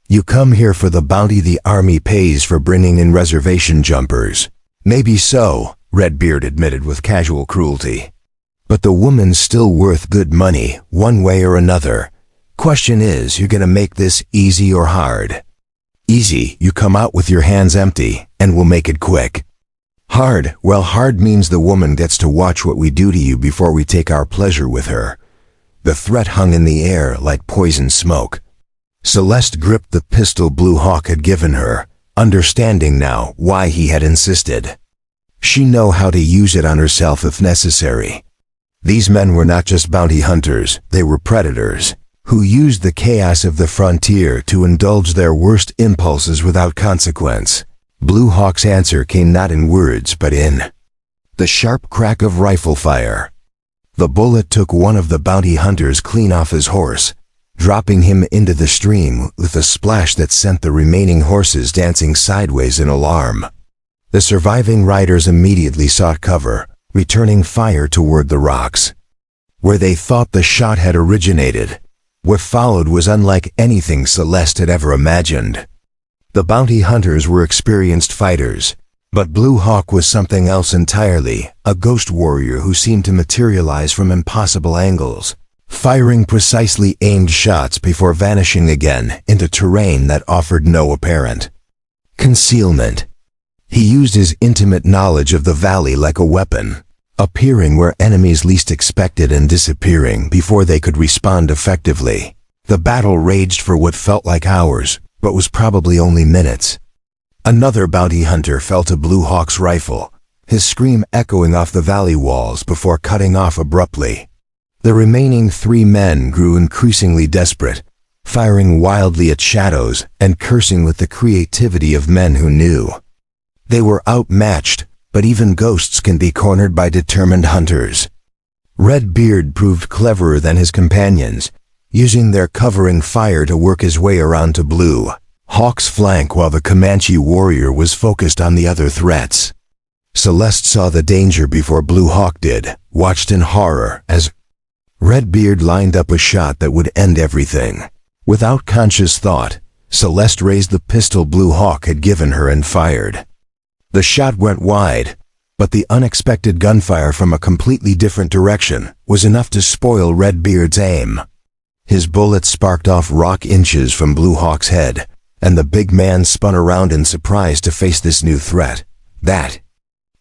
you come here for the bounty the army pays for bringing in reservation jumpers. Maybe so, Redbeard admitted with casual cruelty. But the woman's still worth good money, one way or another. Question is, you gonna make this easy or hard? Easy, you come out with your hands empty, and we'll make it quick. Hard, well, hard means the woman gets to watch what we do to you before we take our pleasure with her. The threat hung in the air like poison smoke. Celeste gripped the pistol Blue Hawk had given her, understanding now why he had insisted. She'd know how to use it on herself if necessary. These men were not just bounty hunters, they were predators, who used the chaos of the frontier to indulge their worst impulses without consequence. Blue Hawk's answer came not in words but in the sharp crack of rifle fire. The bullet took one of the bounty hunters clean off his horse, dropping him into the stream with a splash that sent the remaining horses dancing sideways in alarm. The surviving riders immediately sought cover, returning fire toward the rocks, where they thought the shot had originated. What followed was unlike anything Celeste had ever imagined. The bounty hunters were experienced fighters, but Blue Hawk was something else entirely, a ghost warrior who seemed to materialize from impossible angles, firing precisely aimed shots before vanishing again into terrain that offered no apparent concealment. He used his intimate knowledge of the valley like a weapon, appearing where enemies least expected and disappearing before they could respond effectively. The battle raged for what felt like hours, but was probably only minutes. Another bounty hunter fell to Blue Hawk's rifle, his scream echoing off the valley walls before cutting off abruptly. The remaining 3 men grew increasingly desperate, firing wildly at shadows and cursing with the creativity of men who knew they were outmatched, but even ghosts can be cornered by determined hunters. Redbeard proved cleverer than his companions, using their covering fire to work his way around to Blue Hawk's flank while the Comanche warrior was focused on the other threats. Celeste saw the danger before Blue Hawk did, watched in horror as Redbeard lined up a shot that would end everything. Without conscious thought, Celeste raised the pistol Blue Hawk had given her and fired. The shot went wide, but the unexpected gunfire from a completely different direction was enough to spoil Redbeard's aim. His bullet sparked off rock inches from Blue Hawk's head, and the big man spun around in surprise to face this new threat. That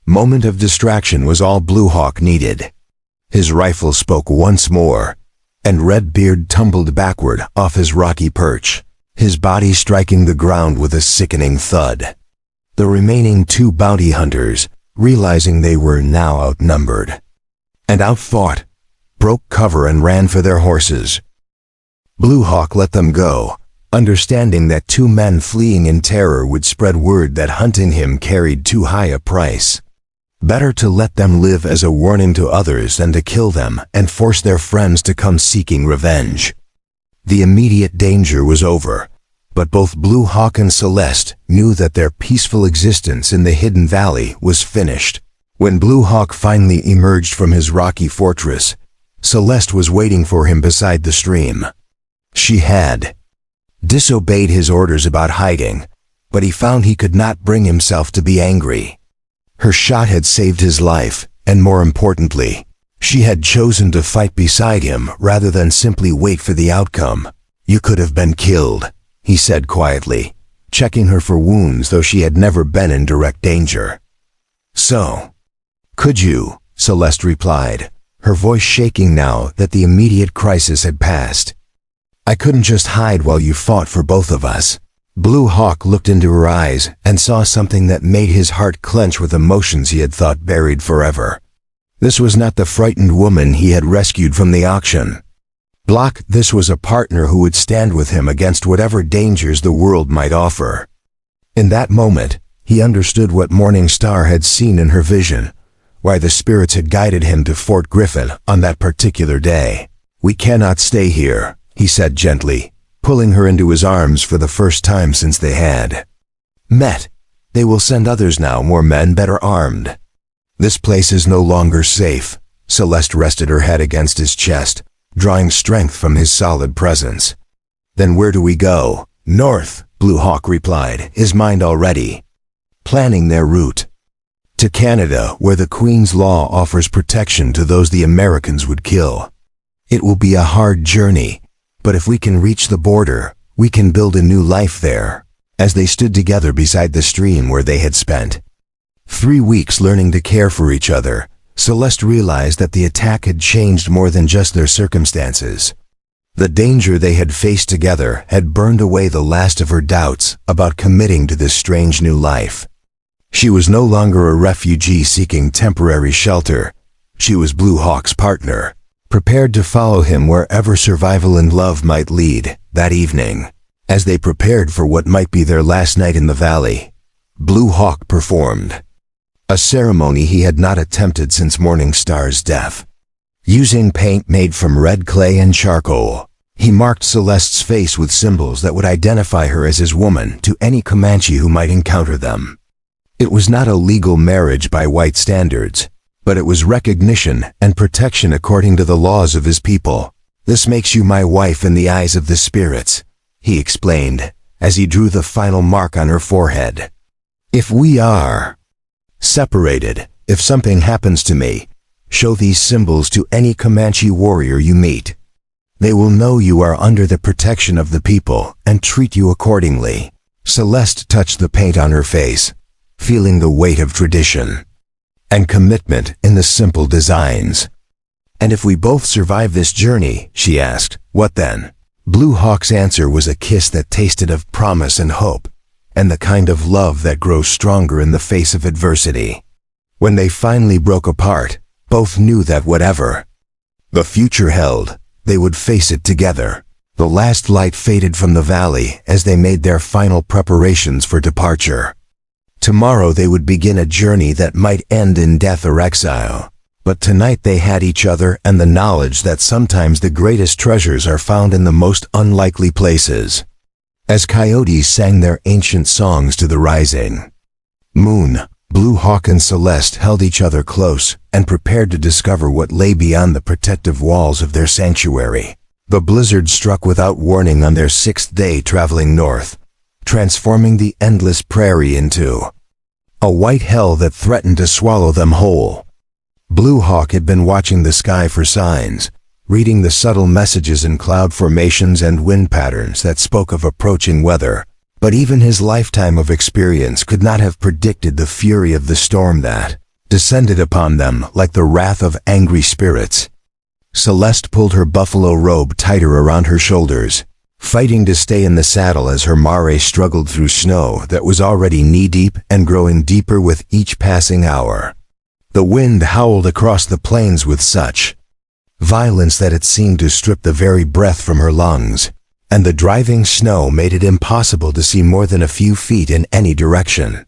moment of distraction was all Blue Hawk needed. His rifle spoke once more, and Redbeard tumbled backward off his rocky perch, his body striking the ground with a sickening thud. The remaining 2 bounty hunters, realizing they were now outnumbered and outfought, broke cover and ran for their horses. Blue Hawk let them go, understanding that 2 men fleeing in terror would spread word that hunting him carried too high a price. Better to let them live as a warning to others than to kill them and force their friends to come seeking revenge. The immediate danger was over, but both Blue Hawk and Celeste knew that their peaceful existence in the hidden valley was finished. When Blue Hawk finally emerged from his rocky fortress, Celeste was waiting for him beside the stream. She had disobeyed his orders about hiding, but he found he could not bring himself to be angry. Her shot had saved his life, and more importantly, she had chosen to fight beside him rather than simply wait for the outcome. You could have been killed, he said quietly, checking her for wounds though she had never been in direct danger. So, could you? Celeste replied, her voice shaking now that the immediate crisis had passed. "I couldn't just hide while you fought for both of us." Blue Hawk looked into her eyes and saw something that made his heart clench with emotions he had thought buried forever. This was not the frightened woman he had rescued from the auction. This was a partner who would stand with him against whatever dangers the world might offer. In that moment, he understood what Morning Star had seen in her vision, why the spirits had guided him to Fort Griffin on that particular day. "We cannot stay here," he said gently, pulling her into his arms for the first time since they had met. "They will send others now, more men better armed." "This place is no longer safe." Celeste rested her head against his chest, drawing strength from his solid presence. "Then where do we go?" "North," Blue Hawk replied, his mind already planning their route. "To Canada, where the Queen's law offers protection to those the Americans would kill. It will be a hard journey, but if we can reach the border, we can build a new life there." As they stood together beside the stream where they had spent 3 weeks learning to care for each other, Celeste realized that the attack had changed more than just their circumstances. The danger they had faced together had burned away the last of her doubts about committing to this strange new life. She was no longer a refugee seeking temporary shelter. She was Blue Hawk's partner, prepared to follow him wherever survival and love might lead. That evening, as they prepared for what might be their last night in the valley, Blue Hawk performed a ceremony he had not attempted since Morning Star's death. Using paint made from red clay and charcoal, he marked Celeste's face with symbols that would identify her as his woman to any Comanche who might encounter them. It was not a legal marriage by white standards, but it was recognition and protection according to the laws of his people. "This makes you my wife in the eyes of the spirits," he explained, as he drew the final mark on her forehead. "If we are separated, if something happens to me, show these symbols to any Comanche warrior you meet. They will know you are under the protection of the people and treat you accordingly." Celeste touched the paint on her face, feeling the weight of tradition and commitment in the simple designs. "And if we both survive this journey," she asked, "what then?" Blue Hawk's answer was a kiss that tasted of promise and hope, and the kind of love that grows stronger in the face of adversity. When they finally broke apart, both knew that whatever the future held, they would face it together. The last light faded from the valley as they made their final preparations for departure. Tomorrow they would begin a journey that might end in death or exile. But tonight they had each other and the knowledge that sometimes the greatest treasures are found in the most unlikely places. As coyotes sang their ancient songs to the rising moon, Blue Hawk and Celeste held each other close and prepared to discover what lay beyond the protective walls of their sanctuary. The blizzard struck without warning on their 6th day traveling north, transforming the endless prairie into a white hell that threatened to swallow them whole. Blue Hawk had been watching the sky for signs, reading the subtle messages in cloud formations and wind patterns that spoke of approaching weather, but even his lifetime of experience could not have predicted the fury of the storm that descended upon them like the wrath of angry spirits. Celeste pulled her buffalo robe tighter around her shoulders, fighting to stay in the saddle as her mare struggled through snow that was already knee-deep and growing deeper with each passing hour. The wind howled across the plains with such violence that it seemed to strip the very breath from her lungs, and the driving snow made it impossible to see more than a few feet in any direction.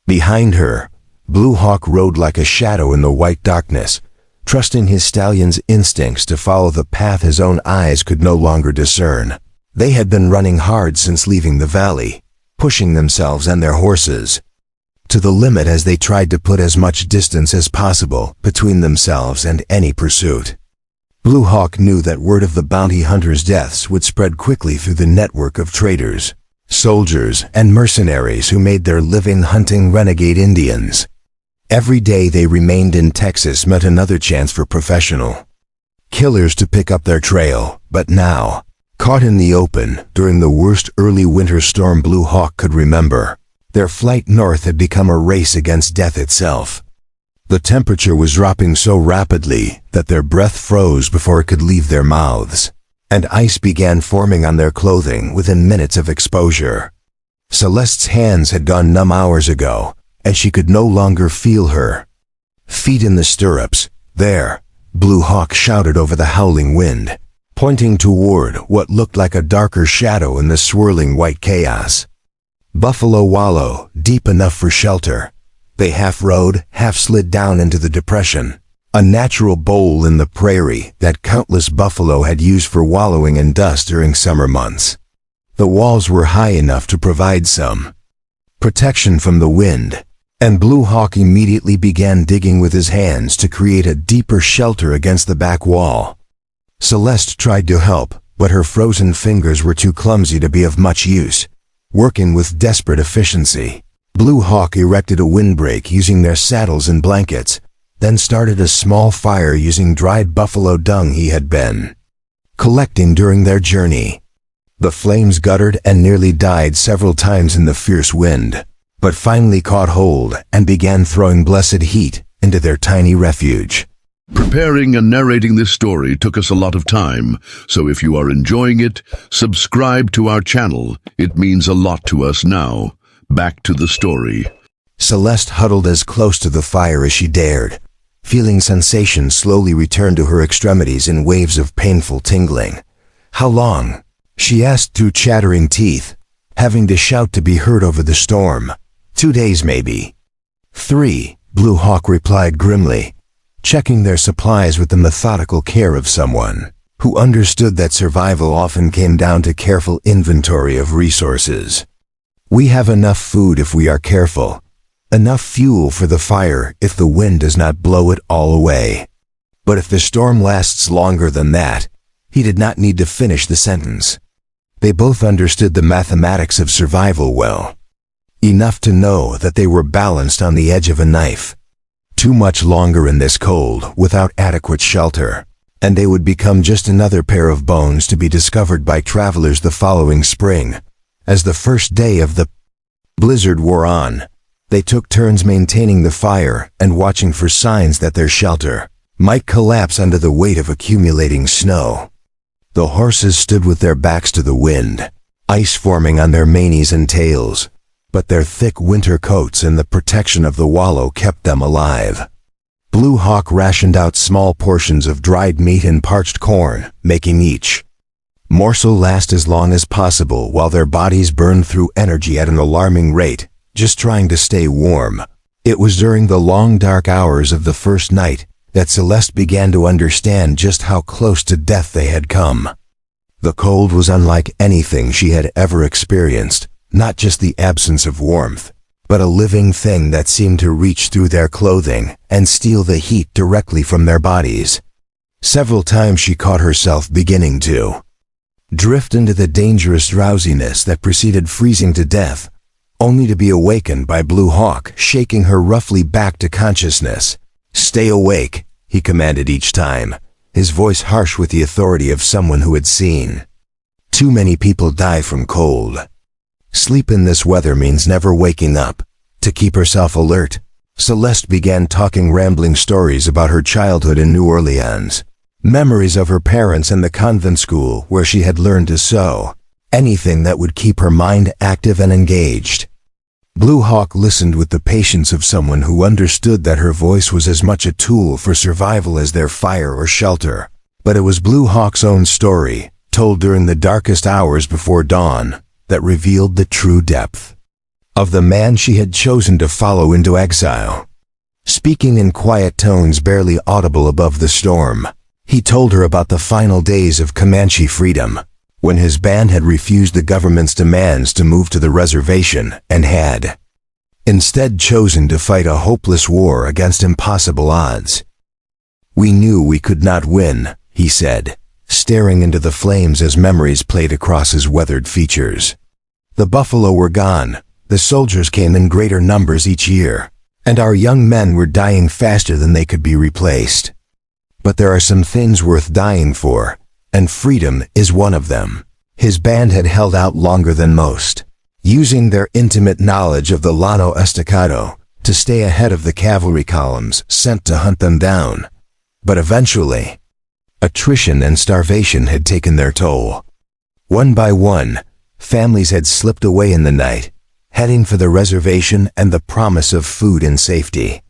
Behind her, Blue Hawk rode like a shadow in the white darkness, trusting his stallion's instincts to follow the path his own eyes could no longer discern. They had been running hard since leaving the valley, pushing themselves and their horses to the limit as they tried to put as much distance as possible between themselves and any pursuit. Blue Hawk knew that word of the bounty hunters' deaths would spread quickly through the network of traders, soldiers, and mercenaries who made their living hunting renegade Indians. Every day they remained in Texas meant another chance for professional killers to pick up their trail, but now, caught in the open during the worst early winter storm Blue Hawk could remember, their flight north had become a race against death itself. The temperature was dropping so rapidly that their breath froze before it could leave their mouths, and ice began forming on their clothing within minutes of exposure. Celeste's hands had gone numb hours ago, and she could no longer feel her feet in the stirrups. "There," Blue Hawk shouted over the howling wind, pointing toward what looked like a darker shadow in the swirling white chaos. Buffalo wallow, deep enough for shelter. They half rode, half slid down into the depression, a natural bowl in the prairie that countless buffalo had used for wallowing in dust during summer months. The walls were high enough to provide some protection from the wind, and Blue Hawk immediately began digging with his hands to create a deeper shelter against the back wall. Celeste tried to help, but her frozen fingers were too clumsy to be of much use. Working with desperate efficiency, Blue Hawk erected a windbreak using their saddles and blankets, then started a small fire using dried buffalo dung he had been collecting during their journey. The flames guttered and nearly died several times in the fierce wind, but finally caught hold and began throwing blessed heat into their tiny refuge. Preparing and narrating this story took us a lot of time, so if you are enjoying it, subscribe to our channel. It means a lot to us now. Back to the story. Celeste huddled as close to the fire as she dared, feeling sensation slowly return to her extremities in waves of painful tingling. "How long?" she asked through chattering teeth, having to shout to be heard over the storm. "2 days maybe." "3," Blue Hawk replied grimly, checking their supplies with the methodical care of someone who understood that survival often came down to careful inventory of resources. "We have enough food if we are careful, enough fuel for the fire if the wind does not blow it all away. But if the storm lasts longer than that," he did not need to finish the sentence. They both understood the mathematics of survival well, enough to know that they were balanced on the edge of a knife. Too much longer in this cold without adequate shelter, and they would become just another pair of bones to be discovered by travelers the following spring. As the first day of the blizzard wore on, they took turns maintaining the fire and watching for signs that their shelter might collapse under the weight of accumulating snow. The horses stood with their backs to the wind, ice forming on their manes and tails, but their thick winter coats and the protection of the wallow kept them alive. Blue Hawk rationed out small portions of dried meat and parched corn, making each morsel last as long as possible while their bodies burned through energy at an alarming rate, just trying to stay warm. It was during the long dark hours of the first night that Celeste began to understand just how close to death they had come. The cold was unlike anything she had ever experienced, not just the absence of warmth, but a living thing that seemed to reach through their clothing and steal the heat directly from their bodies. Several times she caught herself beginning to drift into the dangerous drowsiness that preceded freezing to death, only to be awakened by Blue Hawk shaking her roughly back to consciousness. "Stay awake," he commanded each time, his voice harsh with the authority of someone who had seen too many people die from cold. Sleep in this weather means never waking up. To keep herself alert, Celeste began talking rambling stories about her childhood in New Orleans, memories of her parents and the convent school where she had learned to sew, anything that would keep her mind active and engaged. Blue Hawk listened with the patience of someone who understood that her voice was as much a tool for survival as their fire or shelter. But it was Blue Hawk's own story, told during the darkest hours before dawn, that revealed the true depth of the man she had chosen to follow into exile. Speaking in quiet tones barely audible above the storm, he told her about the final days of Comanche freedom, when his band had refused the government's demands to move to the reservation and had instead chosen to fight a hopeless war against impossible odds. "We knew we could not win," he said, staring into the flames as memories played across his weathered features. "The buffalo were gone, the soldiers came in greater numbers each year, and our young men were dying faster than they could be replaced. But there are some things worth dying for, and freedom is one of them." His band had held out longer than most, using their intimate knowledge of the Llano Estacado to stay ahead of the cavalry columns sent to hunt them down. But eventually, attrition and starvation had taken their toll. One by one, families had slipped away in the night, heading for the reservation and the promise of food and safety.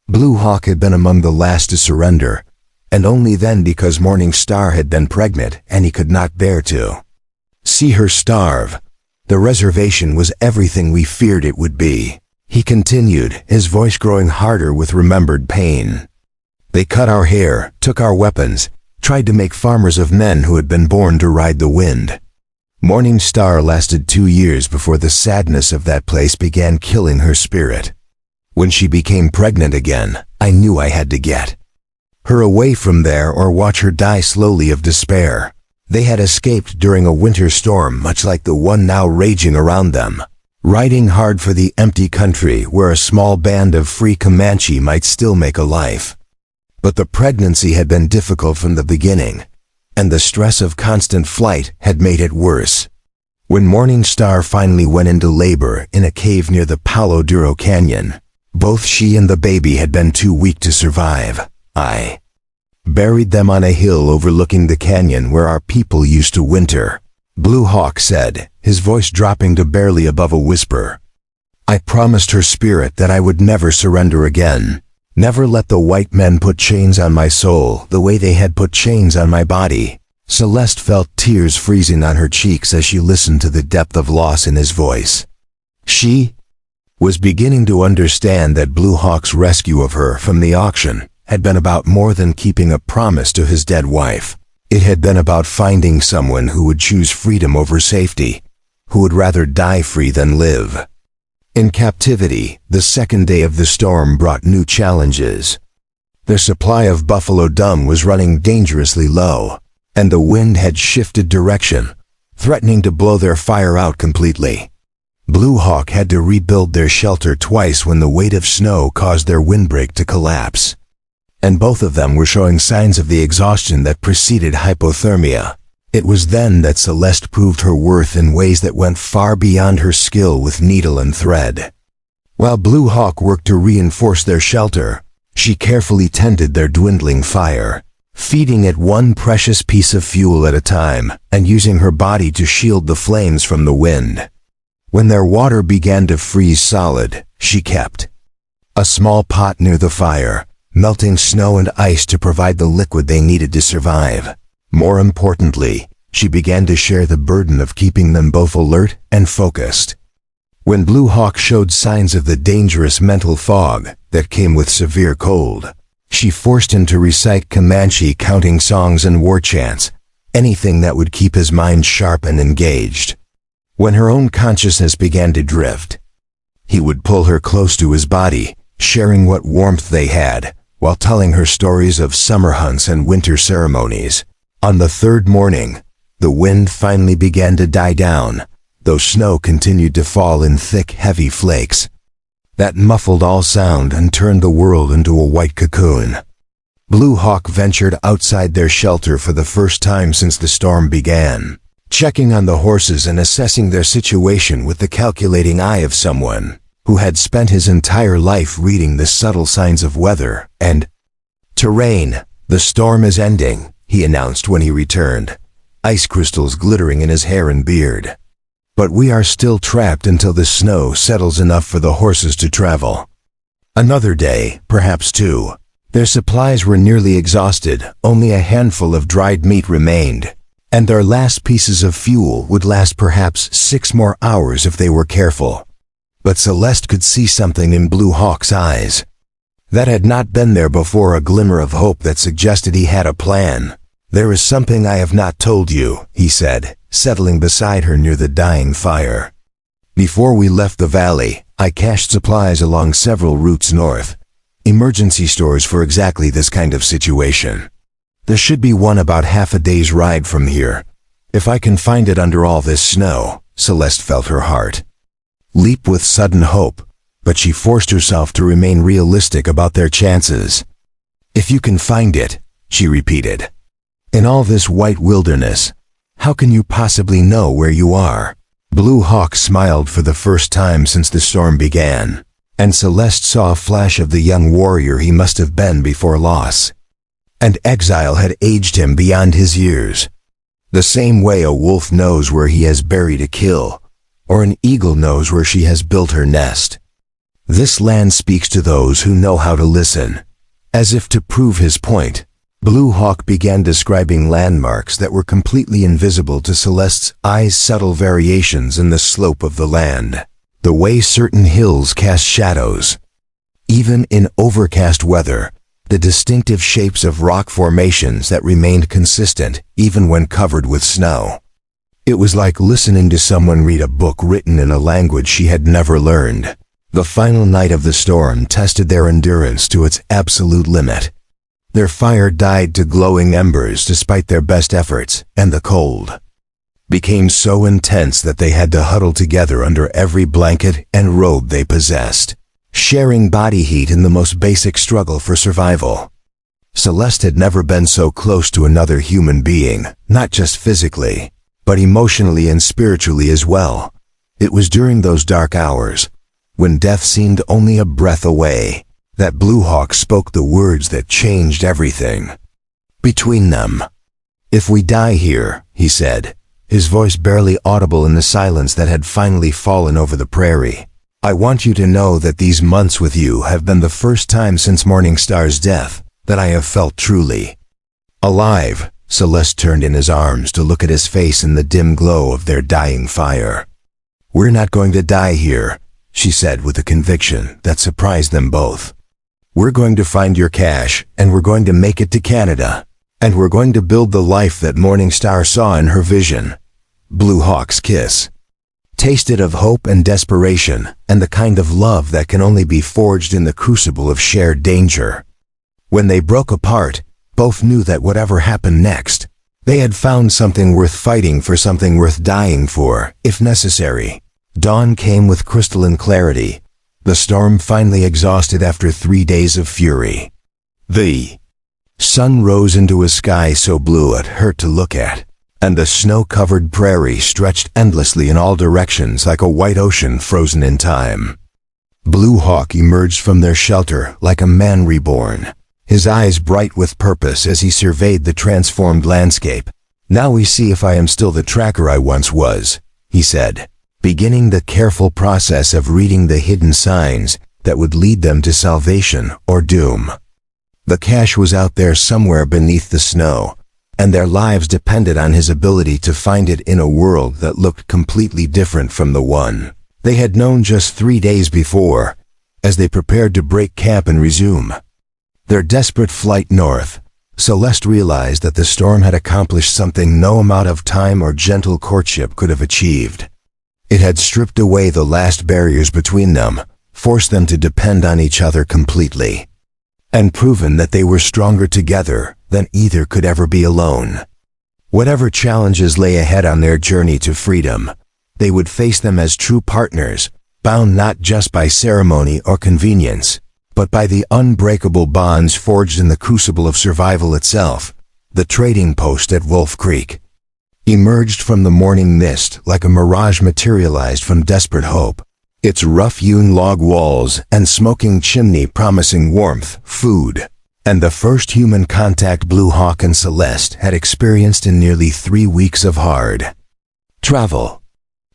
Blue Hawk had been among the last to surrender, and only then because Morning Star had been pregnant and he could not bear to see her starve. The reservation was everything we feared it would be, he continued, his voice growing harder with remembered pain. They cut our hair, took our weapons, tried to make farmers of men who had been born to ride the wind. Morning Star lasted 2 years before the sadness of that place began killing her spirit. When she became pregnant again, I knew I had to get her away from there or watch her die slowly of despair. They had escaped during a winter storm much like the one now raging around them, riding hard for the empty country where a small band of free Comanche might still make a life. But the pregnancy had been difficult from the beginning, and the stress of constant flight had made it worse. When Morning Star finally went into labor in a cave near the Palo Duro Canyon, both she and the baby had been too weak to survive. I buried them on a hill overlooking the canyon where our people used to winter, Blue Hawk said, his voice dropping to barely above a whisper. I promised her spirit that I would never surrender again, never let the white men put chains on my soul the way they had put chains on my body. Celeste felt tears freezing on her cheeks as she listened to the depth of loss in his voice. She was beginning to understand that Blue Hawk's rescue of her from the auction had been about more than keeping a promise to his dead wife. It had been about finding someone who would choose freedom over safety, who would rather die free than live. In captivity, the second day of the storm brought new challenges. Their supply of buffalo dung was running dangerously low, and the wind had shifted direction, threatening to blow their fire out completely. Blue Hawk had to rebuild their shelter twice when the weight of snow caused their windbreak to collapse. And both of them were showing signs of the exhaustion that preceded hypothermia. It was then that Celeste proved her worth in ways that went far beyond her skill with needle and thread. While Blue Hawk worked to reinforce their shelter, she carefully tended their dwindling fire, feeding it one precious piece of fuel at a time and using her body to shield the flames from the wind. When their water began to freeze solid, she kept a small pot near the fire, melting snow and ice to provide the liquid they needed to survive. More importantly, she began to share the burden of keeping them both alert and focused. When Blue Hawk showed signs of the dangerous mental fog that came with severe cold, she forced him to recite Comanche counting songs and war chants, anything that would keep his mind sharp and engaged. When her own consciousness began to drift, he would pull her close to his body, sharing what warmth they had, while telling her stories of summer hunts and winter ceremonies. On the third morning, the wind finally began to die down, though snow continued to fall in thick, heavy flakes. That muffled all sound and turned the world into a white cocoon. Blue Hawk ventured outside their shelter for the first time since the storm began, checking on the horses and assessing their situation with the calculating eye of someone who had spent his entire life reading the subtle signs of weather and terrain. The storm is ending, he announced when he returned, ice crystals glittering in his hair and beard. But we are still trapped until the snow settles enough for the horses to travel. Another day, perhaps two. Their supplies were nearly exhausted, only a handful of dried meat remained, and their last pieces of fuel would last perhaps 6 more hours if they were careful. But Celeste could see something in Blue Hawk's eyes that had not been there before, a glimmer of hope that suggested he had a plan. There is something I have not told you, he said, settling beside her near the dying fire. Before we left the valley, I cached supplies along several routes north, emergency stores for exactly this kind of situation. There should be one about half a day's ride from here. If I can find it under all this snow. Celeste felt her heart leap with sudden hope, but she forced herself to remain realistic about their chances. If you can find it, she repeated. In all this white wilderness, how can you possibly know where you are? Blue Hawk smiled for the first time since the storm began. and Celeste saw a flash of the young warrior he must have been before loss. And exile had aged him beyond his years. The same way a wolf knows where he has buried a kill, or an eagle knows where she has built her nest. This land speaks to those who know how to listen. As if to prove his point, Blue Hawk began describing landmarks that were completely invisible to Celeste's eyes, subtle variations in the slope of the land, the way certain hills cast shadows. Even in overcast weather, the distinctive shapes of rock formations that remained consistent even when covered with snow. It was like listening to someone read a book written in a language she had never learned. The final night of the storm tested their endurance to its absolute limit. Their fire died to glowing embers despite their best efforts, and the cold became so intense that they had to huddle together under every blanket and robe they possessed, sharing body heat in the most basic struggle for survival. Celeste had never been so close to another human being, not just physically, but emotionally and spiritually as well. It was during those dark hours, when death seemed only a breath away, that Blue Hawk spoke the words that changed everything between them. "If we die here," he said, his voice barely audible in the silence that had finally fallen over the prairie, "I want you to know that these months with you have been the first time since Morning Star's death that I have felt truly alive." Celeste turned in his arms to look at his face in the dim glow of their dying fire. "We're not going to die here," she said with a conviction that surprised them both. "We're going to find your cache, and we're going to make it to Canada. And we're going to build the life that Morning Star saw in her vision." Blue Hawk's kiss tasted of hope and desperation, and the kind of love that can only be forged in the crucible of shared danger. When they broke apart, both knew that whatever happened next, they had found something worth fighting for, something worth dying for, if necessary. Dawn came with crystalline clarity, the storm finally exhausted after 3 days of fury. The sun rose into a sky so blue it hurt to look at, and the snow-covered prairie stretched endlessly in all directions like a white ocean frozen in time. Blue Hawk emerged from their shelter like a man reborn, his eyes bright with purpose as he surveyed the transformed landscape. "Now we see if I am still the tracker I once was," he said, beginning the careful process of reading the hidden signs that would lead them to salvation or doom. The cache was out there somewhere beneath the snow, and their lives depended on his ability to find it in a world that looked completely different from the one they had known just 3 days before, as they prepared to break camp and resume their desperate flight north. Celeste realized that the storm had accomplished something no amount of time or gentle courtship could have achieved. It had stripped away the last barriers between them, forced them to depend on each other completely, and proven that they were stronger together than either could ever be alone. Whatever challenges lay ahead on their journey to freedom, they would face them as true partners, bound not just by ceremony or convenience, but by the unbreakable bonds forged in the crucible of survival itself. The trading post at Wolf Creek emerged from the morning mist like a mirage materialized from desperate hope, its rough-hewn log walls and smoking chimney promising warmth, food, and the first human contact Blue Hawk and Celeste had experienced in nearly 3 weeks of hard travel.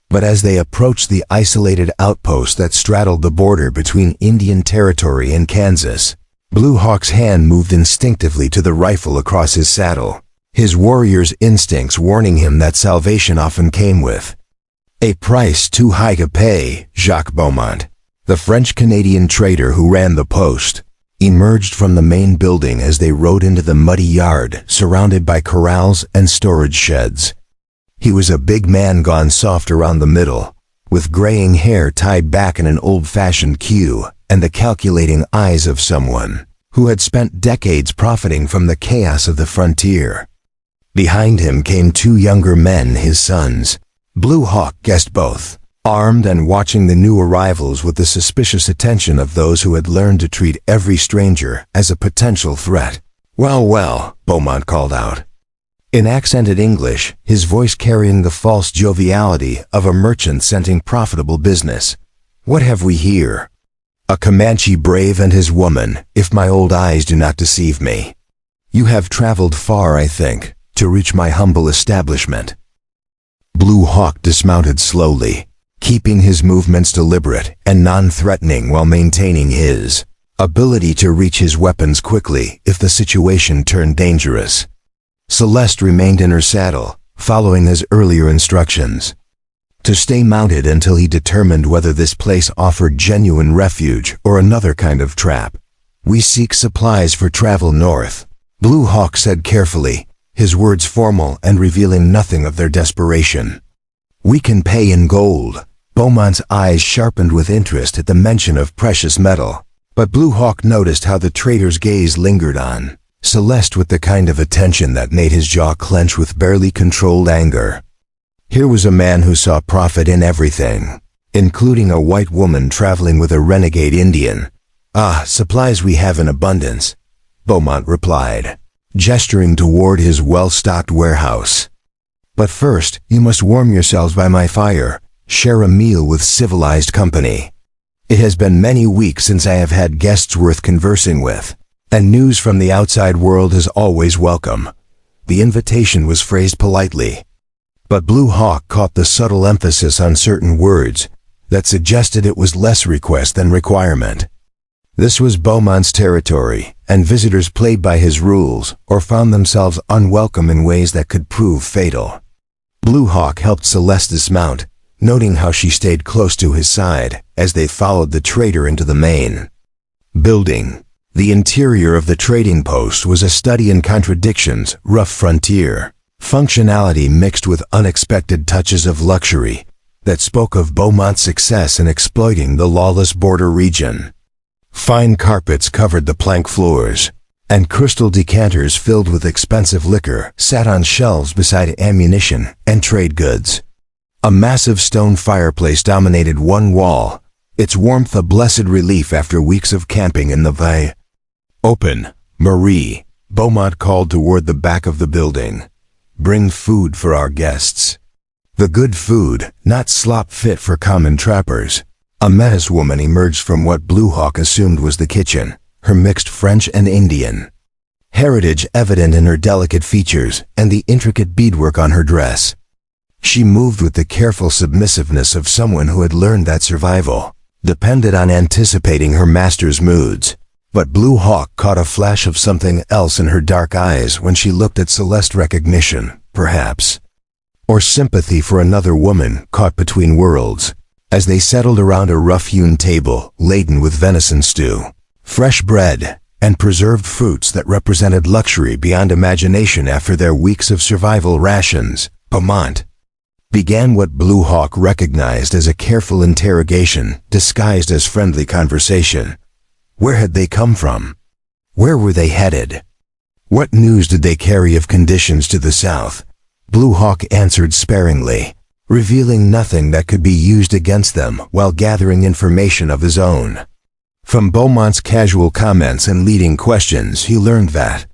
But as they approached the isolated outpost that straddled the border between Indian Territory and Kansas, Blue Hawk's hand moved instinctively to the rifle across his saddle, his warrior's instincts warning him that salvation often came with a price too high to pay. Jacques Beaumont, the French-Canadian trader who ran the post, emerged from the main building as they rode into the muddy yard surrounded by corrals and storage sheds. He was a big man gone soft around the middle, with graying hair tied back in an old-fashioned queue and the calculating eyes of someone who had spent decades profiting from the chaos of the frontier. Behind him came 2 younger men, his sons. Blue Hawk guessed both, armed and watching the new arrivals with the suspicious attention of those who had learned to treat every stranger as a potential threat. "Well, well," Beaumont called out, in accented English, his voice carrying the false joviality of a merchant scenting profitable business. "What have we here?" A Comanche brave and his woman, if my old eyes do not deceive me. You have traveled far, I think, to reach my humble establishment. Blue Hawk dismounted slowly, keeping his movements deliberate and non-threatening while maintaining his ability to reach his weapons quickly if the situation turned dangerous. Celeste remained in her saddle, following his earlier instructions to stay mounted until he determined whether this place offered genuine refuge or another kind of trap. We seek supplies for travel north, Blue Hawk said carefully, his words formal and revealing nothing of their desperation. We can pay in gold. Beaumont's eyes sharpened with interest at the mention of precious metal, but Blue Hawk noticed how the trader's gaze lingered on Celeste with the kind of attention that made his jaw clench with barely controlled anger. Here was a man who saw profit in everything, including a white woman traveling with a renegade Indian. Ah, supplies we have in abundance, Beaumont replied, gesturing toward his well-stocked warehouse. But first, you must warm yourselves by my fire, share a meal with civilized company. It has been many weeks since I have had guests worth conversing with, and news from the outside world is always welcome. The invitation was phrased politely, but Blue Hawk caught the subtle emphasis on certain words that suggested it was less request than requirement. This was Beaumont's territory, and visitors played by his rules or found themselves unwelcome in ways that could prove fatal. Blue Hawk helped Celeste dismount, noting how she stayed close to his side as they followed the trader into the main building. The interior of the trading post was a study in contradictions, rough frontier functionality mixed with unexpected touches of luxury that spoke of Beaumont's success in exploiting the lawless border region. Fine carpets covered the plank floors, and crystal decanters filled with expensive liquor sat on shelves beside ammunition and trade goods. A massive stone fireplace dominated one wall, its warmth a blessed relief after weeks of camping in the Faye. Open, Marie, Beaumont called toward the back of the building. Bring food for our guests. The good food, not slop fit for common trappers. A Metis woman emerged from what Blue Hawk assumed was the kitchen, her mixed French and Indian heritage evident in her delicate features and the intricate beadwork on her dress. She moved with the careful submissiveness of someone who had learned that survival depended on anticipating her master's moods. But Blue Hawk caught a flash of something else in her dark eyes when she looked at Celeste. Recognition, perhaps, or sympathy for another woman caught between worlds, as they settled around a rough-hewn table laden with venison stew, fresh bread, and preserved fruits that represented luxury beyond imagination after their weeks of survival rations. Beaumont began what Blue Hawk recognized as a careful interrogation disguised as friendly conversation. Where had they come from? Where were they headed? What news did they carry of conditions to the south? Blue Hawk answered sparingly, revealing nothing that could be used against them while gathering information of his own. From Beaumont's casual comments and leading questions, he learned that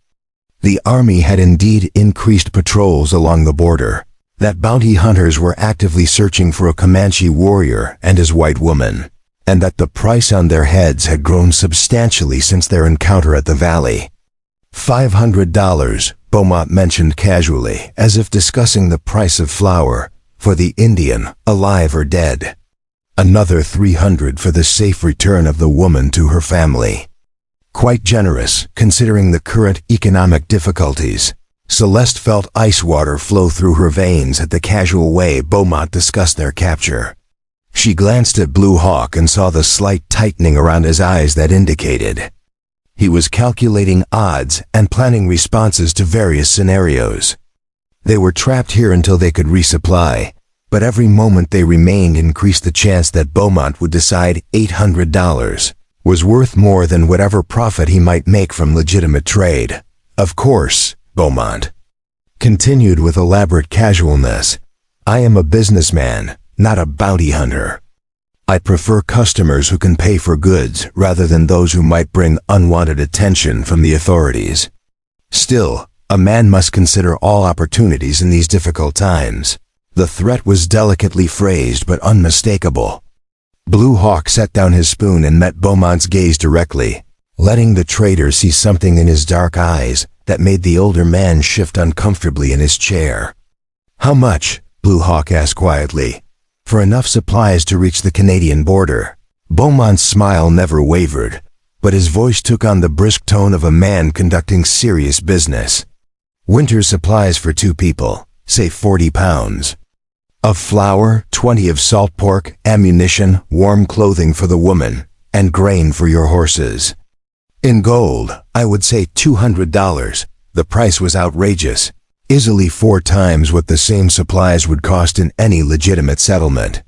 the army had indeed increased patrols along the border, that bounty hunters were actively searching for a Comanche warrior and his white woman, and that the price on their heads had grown substantially since their encounter at the valley. $500, Beaumont mentioned casually, as if discussing the price of flour for the Indian, alive or dead. Another $300 for the safe return of the woman to her family. Quite generous, considering the current economic difficulties. Celeste felt ice water flow through her veins at the casual way Beaumont discussed their capture. She glanced at Blue Hawk and saw the slight tightening around his eyes that indicated he was calculating odds and planning responses to various scenarios. They were trapped here until they could resupply, but every moment they remained increased the chance that Beaumont would decide $800 was worth more than whatever profit he might make from legitimate trade. Of course, Beaumont continued with elaborate casualness, I am a businessman, not a bounty hunter. I prefer customers who can pay for goods rather than those who might bring unwanted attention from the authorities. Still, a man must consider all opportunities in these difficult times. The threat was delicately phrased but unmistakable. Blue Hawk set down his spoon and met Beaumont's gaze directly, letting the trader see something in his dark eyes that made the older man shift uncomfortably in his chair. "How much?" Blue Hawk asked quietly. "For enough supplies to reach the Canadian border." Beaumont's smile never wavered, but his voice took on the brisk tone of a man conducting serious business. "Winter supplies for 2 people, say 40 pounds. Of flour, 20 of salt pork, ammunition, warm clothing for the woman, and grain for your horses. In gold, I would say $200. The price was outrageous, easily 4 times what the same supplies would cost in any legitimate settlement.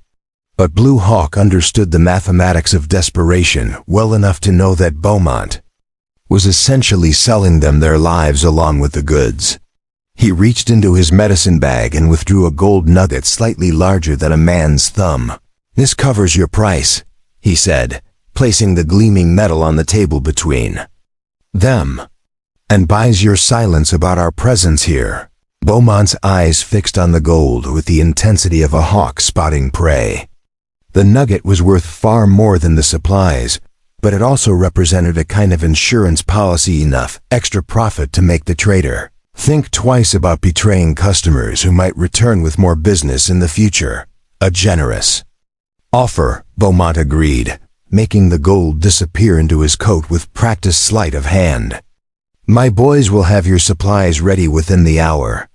But Blue Hawk understood the mathematics of desperation well enough to know that Beaumont was essentially selling them their lives along with the goods. He reached into his medicine bag and withdrew a gold nugget slightly larger than a man's thumb. "This covers your price," he said, placing the gleaming metal on the table between them, "and buys your silence about our presence here." Beaumont's eyes fixed on the gold with the intensity of a hawk spotting prey. The nugget was worth far more than the supplies, but it also represented a kind of insurance policy, enough extra profit to make the trader think twice about betraying customers who might return with more business in the future. "A generous offer," Beaumont agreed, making the gold disappear into his coat with practiced sleight of hand. "My boys will have your supplies ready within the hour.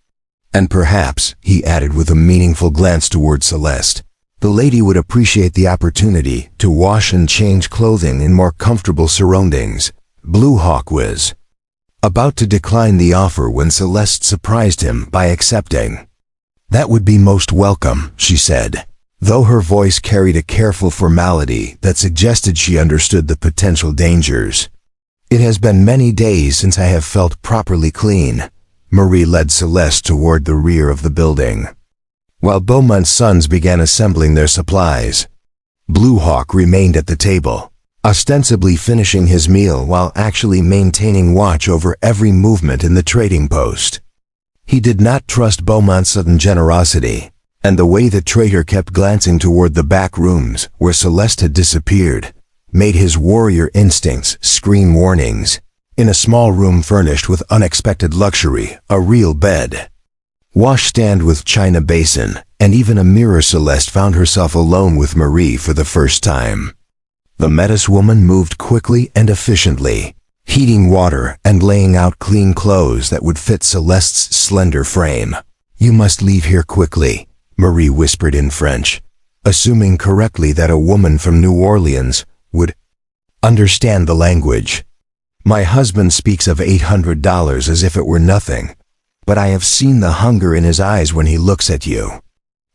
And perhaps," he added with a meaningful glance toward Celeste, "the lady would appreciate the opportunity to wash and change clothing in more comfortable surroundings." Blue Hawk was about to decline the offer when Celeste surprised him by accepting. "That would be most welcome," she said, though her voice carried a careful formality that suggested she understood the potential dangers. "It has been many days since I have felt properly clean." Marie led Celeste toward the rear of the building, while Beaumont's sons began assembling their supplies. Blue Hawk remained at the table, ostensibly finishing his meal while actually maintaining watch over every movement in the trading post. He did not trust Beaumont's sudden generosity, and the way the trader kept glancing toward the back rooms where Celeste had disappeared made his warrior instincts scream warnings. In a small room furnished with unexpected luxury, a real bed, washstand with china basin, and even a mirror, Celeste found herself alone with Marie for the first time. The Metis woman moved quickly and efficiently, heating water and laying out clean clothes that would fit Celeste's slender frame. "You must leave here quickly," Marie whispered in French, assuming correctly that a woman from New Orleans would understand the language. "My husband speaks of $800 as if it were nothing, but I have seen the hunger in his eyes when he looks at you.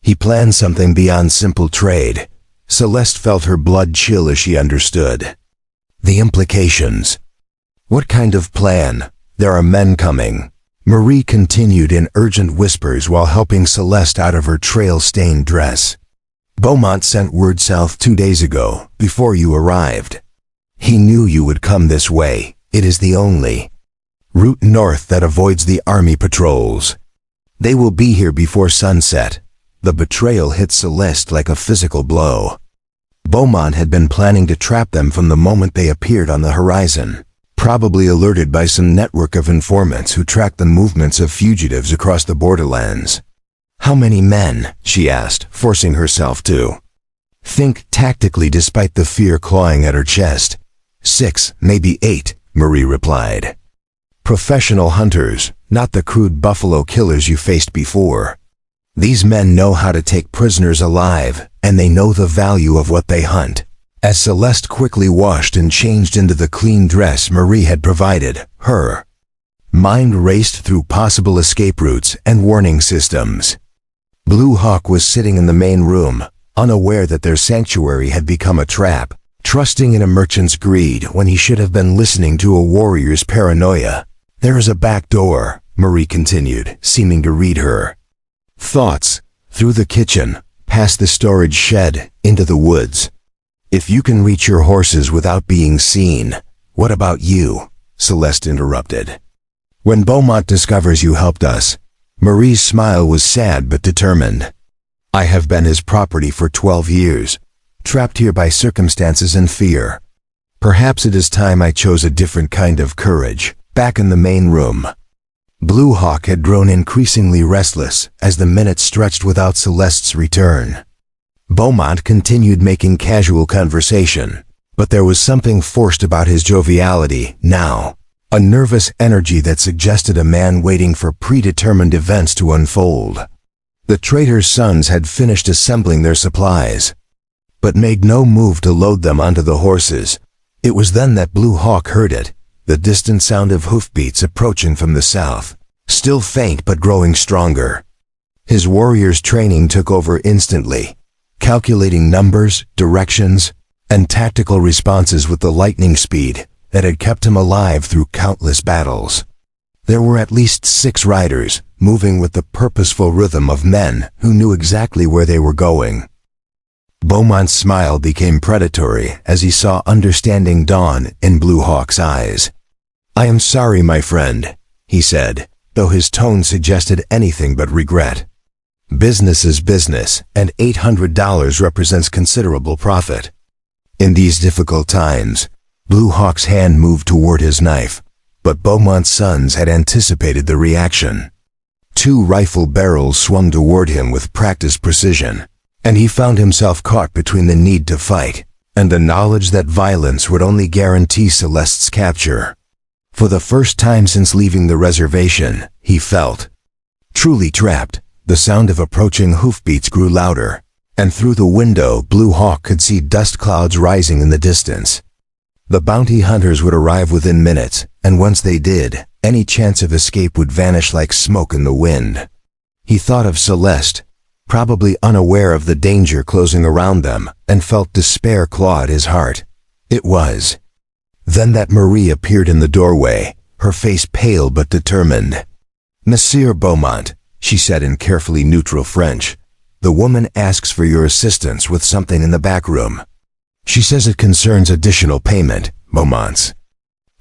He plans something beyond simple trade." Celeste felt her blood chill as she understood the implications. "What kind of plan?" "There are men coming," Marie continued in urgent whispers while helping Celeste out of her trail-stained dress. "Beaumont sent word south 2 days ago, before you arrived. He knew you would come this way. It is the only route north that avoids the army patrols. They will be here before sunset." The betrayal hit Celeste like a physical blow. Beaumont had been planning to trap them from the moment they appeared on the horizon, probably alerted by some network of informants who tracked the movements of fugitives across the borderlands. "How many men?" she asked, forcing herself to think tactically despite the fear clawing at her chest. 6, maybe 8, Marie replied. "Professional hunters, not the crude buffalo killers you faced before. These men know how to take prisoners alive, and they know the value of what they hunt." As Celeste quickly washed and changed into the clean dress Marie had provided, her mind raced through possible escape routes and warning systems. Blue Hawk was sitting in the main room, unaware that their sanctuary had become a trap, trusting in a merchant's greed when he should have been listening to a warrior's paranoia. "There is a back door," Marie continued, seeming to read her thoughts. "Through the kitchen, past the storage shed, into the woods. If you can reach your horses without being seen." "What about you?" Celeste interrupted. "When Beaumont discovers you helped us." Marie's smile was sad but determined. "I have been his property for 12 years. trapped here by circumstances and fear. Perhaps it is time I chose a different kind of courage. Back in the main room, Blue Hawk had grown increasingly restless as the minutes stretched without Celeste's return. Beaumont continued making casual conversation, but there was something forced about his joviality now, a nervous energy that suggested a man waiting for predetermined events to unfold. The trader's sons had finished assembling their supplies, but made no move to load them onto the horses. It was then that Blue Hawk heard it, the distant sound of hoofbeats approaching from the south, still faint but growing stronger. His warrior's training took over instantly, calculating numbers, directions, and tactical responses with the lightning speed that had kept him alive through countless battles. There were at least 6 riders, moving with the purposeful rhythm of men who knew exactly where they were going. Beaumont's smile became predatory as he saw understanding dawn in Blue Hawk's eyes. "I am sorry, my friend," he said, though his tone suggested anything but regret. "Business is business, and $800 represents considerable profit." In these difficult times, Blue Hawk's hand moved toward his knife, but Beaumont's sons had anticipated the reaction. 2 rifle barrels swung toward him with practiced precision, and he found himself caught between the need to fight and the knowledge that violence would only guarantee Celeste's capture. For the first time since leaving the reservation, he felt truly trapped. The sound of approaching hoofbeats grew louder, and through the window Blue Hawk could see dust clouds rising in the distance. The bounty hunters would arrive within minutes, and once they did, any chance of escape would vanish like smoke in the wind. He thought of Celeste, probably unaware of the danger closing around them, and felt despair claw at his heart. It was then that Marie appeared in the doorway, her face pale but determined. "Monsieur Beaumont," she said in carefully neutral French, "the woman asks for your assistance with something in the back room. She says it concerns additional payment." Beaumont's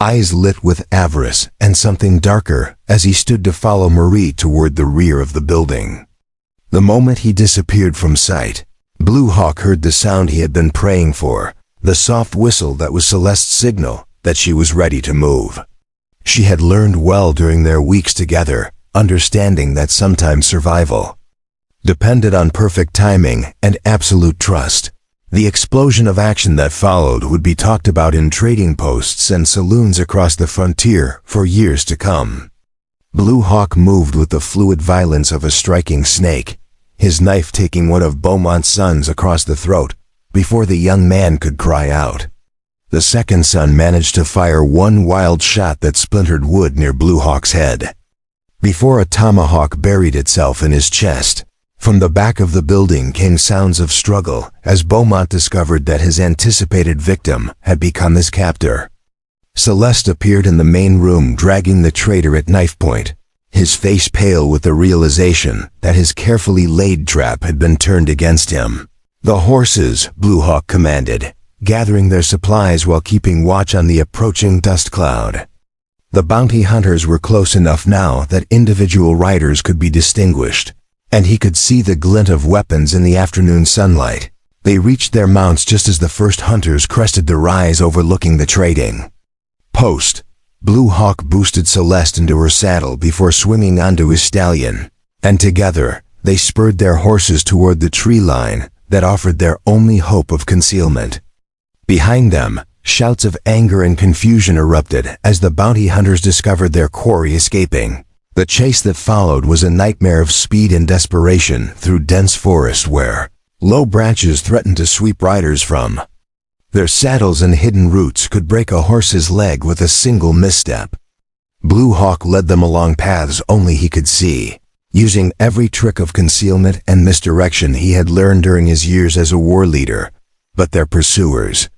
eyes lit with avarice and something darker as he stood to follow Marie toward the rear of the building. The moment he disappeared from sight, Blue Hawk heard the sound he had been praying for, the soft whistle that was Celeste's signal that she was ready to move. She had learned well during their weeks together, understanding that sometimes survival depended on perfect timing and absolute trust. The explosion of action that followed would be talked about in trading posts and saloons across the frontier for years to come. Blue Hawk moved with the fluid violence of a striking snake, his knife taking one of Beaumont's sons across the throat before the young man could cry out. The second son managed to fire one wild shot that splintered wood near Blue Hawk's head, before a tomahawk buried itself in his chest. From the back of the building came sounds of struggle as Beaumont discovered that his anticipated victim had become his captor. Celeste appeared in the main room dragging the traitor at knife point, his face pale with the realization that his carefully laid trap had been turned against him. "The horses," Blue Hawk commanded, gathering their supplies while keeping watch on the approaching dust cloud. The bounty hunters were close enough now that individual riders could be distinguished, and he could see the glint of weapons in the afternoon sunlight. They reached their mounts just as the first hunters crested the rise overlooking the trading post. Blue Hawk boosted Celeste into her saddle before swinging onto his stallion, and together they spurred their horses toward the tree line that offered their only hope of concealment. Behind them, shouts of anger and confusion erupted as the bounty hunters discovered their quarry escaping. The chase that followed was a nightmare of speed and desperation through dense forest where low branches threatened to sweep riders from their saddles, and hidden roots could break a horse's leg with a single misstep. Blue Hawk led them along paths only he could see, using every trick of concealment and misdirection he had learned during his years as a war leader. But their pursuers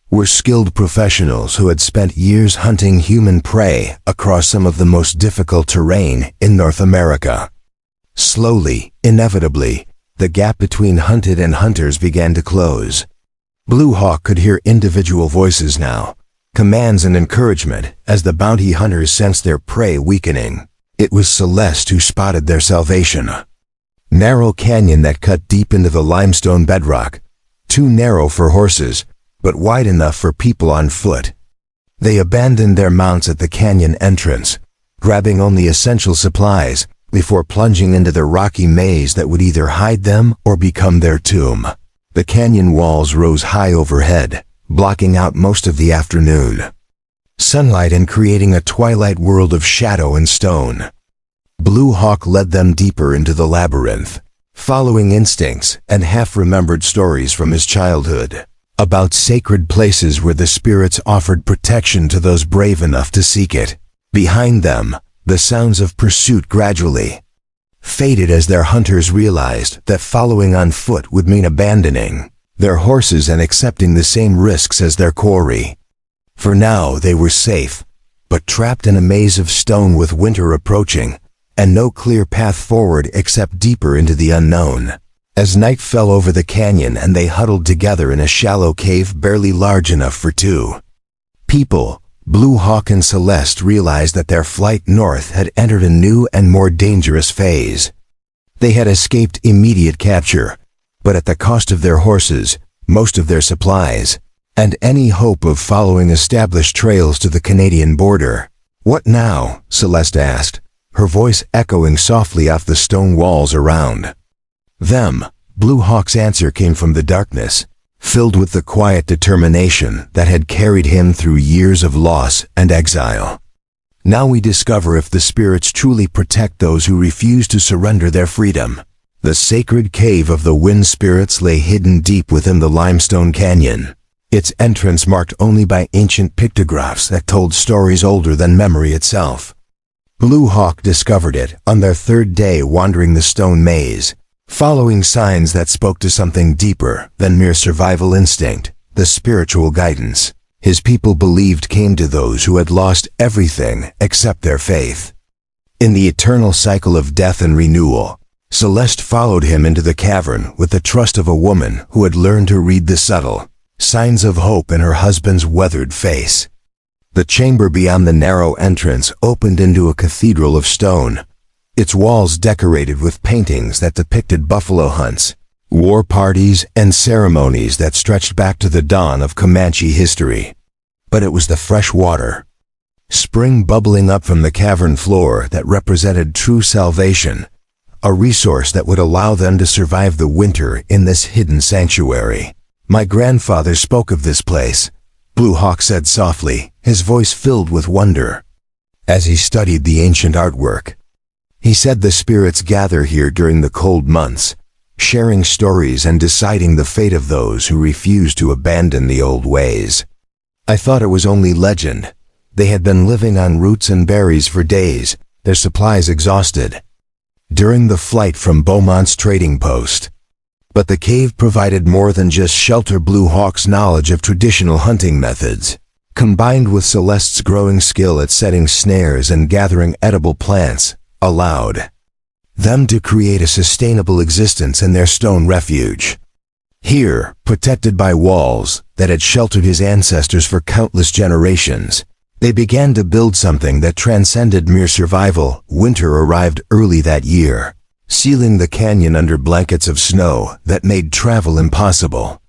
were skilled professionals who had spent years hunting human prey across some of the most difficult terrain in North America. Slowly, inevitably, the gap between hunted and hunters began to close. Blue Hawk could hear individual voices now, commands and encouragement as the bounty hunters sensed their prey weakening. It was Celeste who spotted their salvation. Narrow canyon that cut deep into the limestone bedrock, too narrow for horses, but wide enough for people on foot. They abandoned their mounts at the canyon entrance, grabbing only essential supplies before plunging into the rocky maze that would either hide them or become their tomb. The canyon walls rose high overhead, blocking out most of the afternoon sunlight and creating a twilight world of shadow and stone. Blue Hawk led them deeper into the labyrinth, following instincts and half-remembered stories from his childhood about sacred places where the spirits offered protection to those brave enough to seek it. Behind them, the sounds of pursuit gradually faded as their hunters realized that following on foot would mean abandoning their horses and accepting the same risks as their quarry. For now they were safe, but trapped in a maze of stone with winter approaching, and no clear path forward except deeper into the unknown. As night fell over the canyon and they huddled together in a shallow cave barely large enough for two people, Blue Hawk and Celeste realized that their flight north had entered a new and more dangerous phase. They had escaped immediate capture, but at the cost of their horses, most of their supplies, and any hope of following established trails to the Canadian border. "What now?" Celeste asked, her voice echoing softly off the stone walls around them. Blue Hawk's answer came from the darkness, filled with the quiet determination that had carried him through years of loss and exile. "Now we discover if the spirits truly protect those who refuse to surrender their freedom." The sacred cave of the wind spirits lay hidden deep within the limestone canyon, its entrance marked only by ancient pictographs that told stories older than memory itself. Blue Hawk discovered it on their third day wandering the stone maze, following signs that spoke to something deeper than mere survival instinct, the spiritual guidance his people believed came to those who had lost everything except their faith. In the eternal cycle of death and renewal, Celeste followed him into the cavern with the trust of a woman who had learned to read the subtle signs of hope in her husband's weathered face. The chamber beyond the narrow entrance opened into a cathedral of stone, its walls decorated with paintings that depicted buffalo hunts, war parties, and ceremonies that stretched back to the dawn of Comanche history. But it was the fresh water, spring bubbling up from the cavern floor, that represented true salvation, a resource that would allow them to survive the winter in this hidden sanctuary. "My grandfather spoke of this place," Blue Hawk said softly, his voice filled with wonder, as he studied the ancient artwork. "He said the spirits gather here during the cold months, sharing stories and deciding the fate of those who refuse to abandon the old ways. I thought it was only legend. They had been living on roots and berries for days, their supplies exhausted, during the flight from Beaumont's trading post. But the cave provided more than just shelter." Blue Hawk's knowledge of traditional hunting methods, combined with Celeste's growing skill at setting snares and gathering edible plants, allowed them to create a sustainable existence in their stone refuge. Here, protected by walls that had sheltered his ancestors for countless generations, they began to build something that transcended mere survival. Winter arrived early that year, sealing the canyon under blankets of snow that made travel impossible,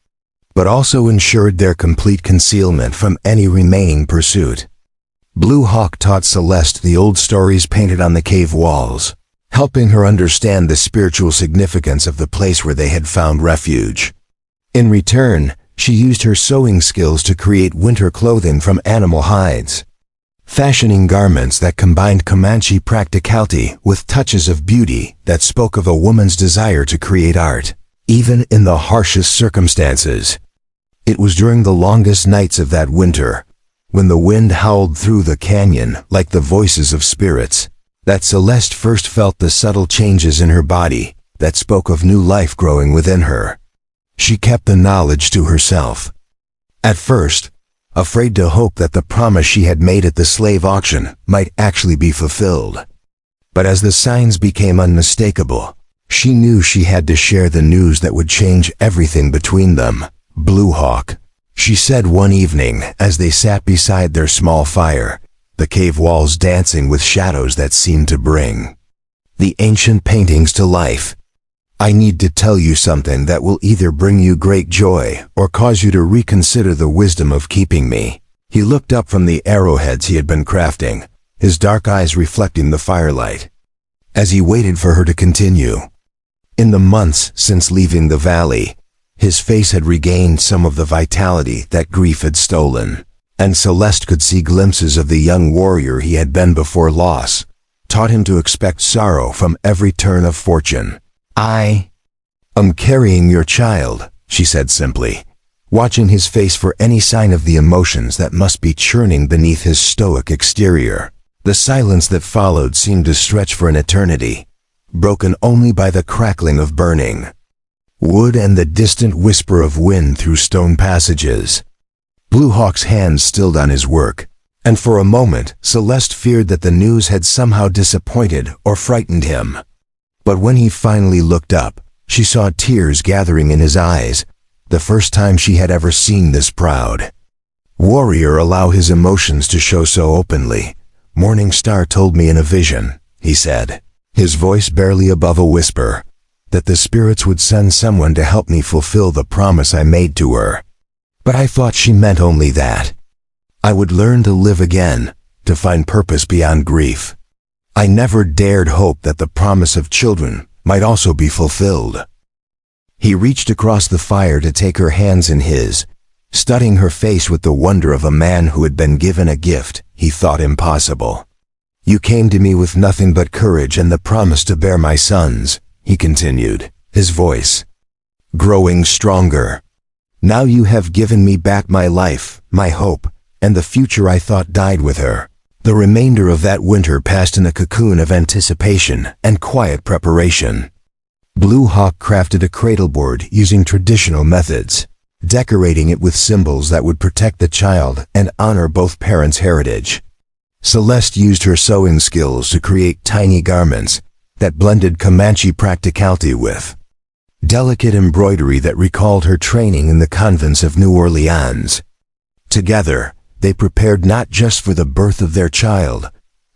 but also ensured their complete concealment from any remaining pursuit. Blue Hawk taught Celeste the old stories painted on the cave walls, helping her understand the spiritual significance of the place where they had found refuge. In return, she used her sewing skills to create winter clothing from animal hides, fashioning garments that combined Comanche practicality with touches of beauty that spoke of a woman's desire to create art, even in the harshest circumstances. It was during the longest nights of that winter, when the wind howled through the canyon like the voices of spirits, that Celeste first felt the subtle changes in her body that spoke of new life growing within her. She kept the knowledge to herself, at first, afraid to hope that the promise she had made at the slave auction might actually be fulfilled. But as the signs became unmistakable, she knew she had to share the news that would change everything between them. "Blue Hawk," she said one evening as they sat beside their small fire, the cave walls dancing with shadows that seemed to bring the ancient paintings to life. I need to tell you something that will either bring you great joy or cause you to reconsider the wisdom of keeping me." He looked up from the arrowheads he had been crafting, his dark eyes reflecting the firelight, as he waited for her to continue. In the months since leaving the valley, his face had regained some of the vitality that grief had stolen, and Celeste could see glimpses of the young warrior he had been before loss, taught him to expect sorrow from every turn of fortune. "I am carrying your child," she said simply, watching his face for any sign of the emotions that must be churning beneath his stoic exterior. The silence that followed seemed to stretch for an eternity, broken only by the crackling of burning wood and the distant whisper of wind through stone passages. Blue Hawk's hands stilled on his work, and for a moment Celeste feared that the news had somehow disappointed or frightened him. But when he finally looked up, she saw tears gathering in his eyes, the first time she had ever seen this proud warrior allow his emotions to show so openly. "Morning Star told me in a vision," he said, his voice barely above a whisper, "that the spirits would send someone to help me fulfill the promise I made to her. But I thought she meant only that I would learn to live again, to find purpose beyond grief. I never dared hope that the promise of children might also be fulfilled." He reached across the fire to take her hands in his, studying her face with the wonder of a man who had been given a gift he thought impossible. "You came to me with nothing but courage and the promise to bear my sons," he continued, his voice growing stronger. "Now you have given me back my life, my hope, and the future I thought died with her." The remainder of that winter passed in a cocoon of anticipation and quiet preparation. Blue Hawk crafted a cradleboard using traditional methods, decorating it with symbols that would protect the child and honor both parents' heritage. Celeste used her sewing skills to create tiny garments that blended Comanche practicality with delicate embroidery that recalled her training in the convents of New Orleans. Together, they prepared not just for the birth of their child,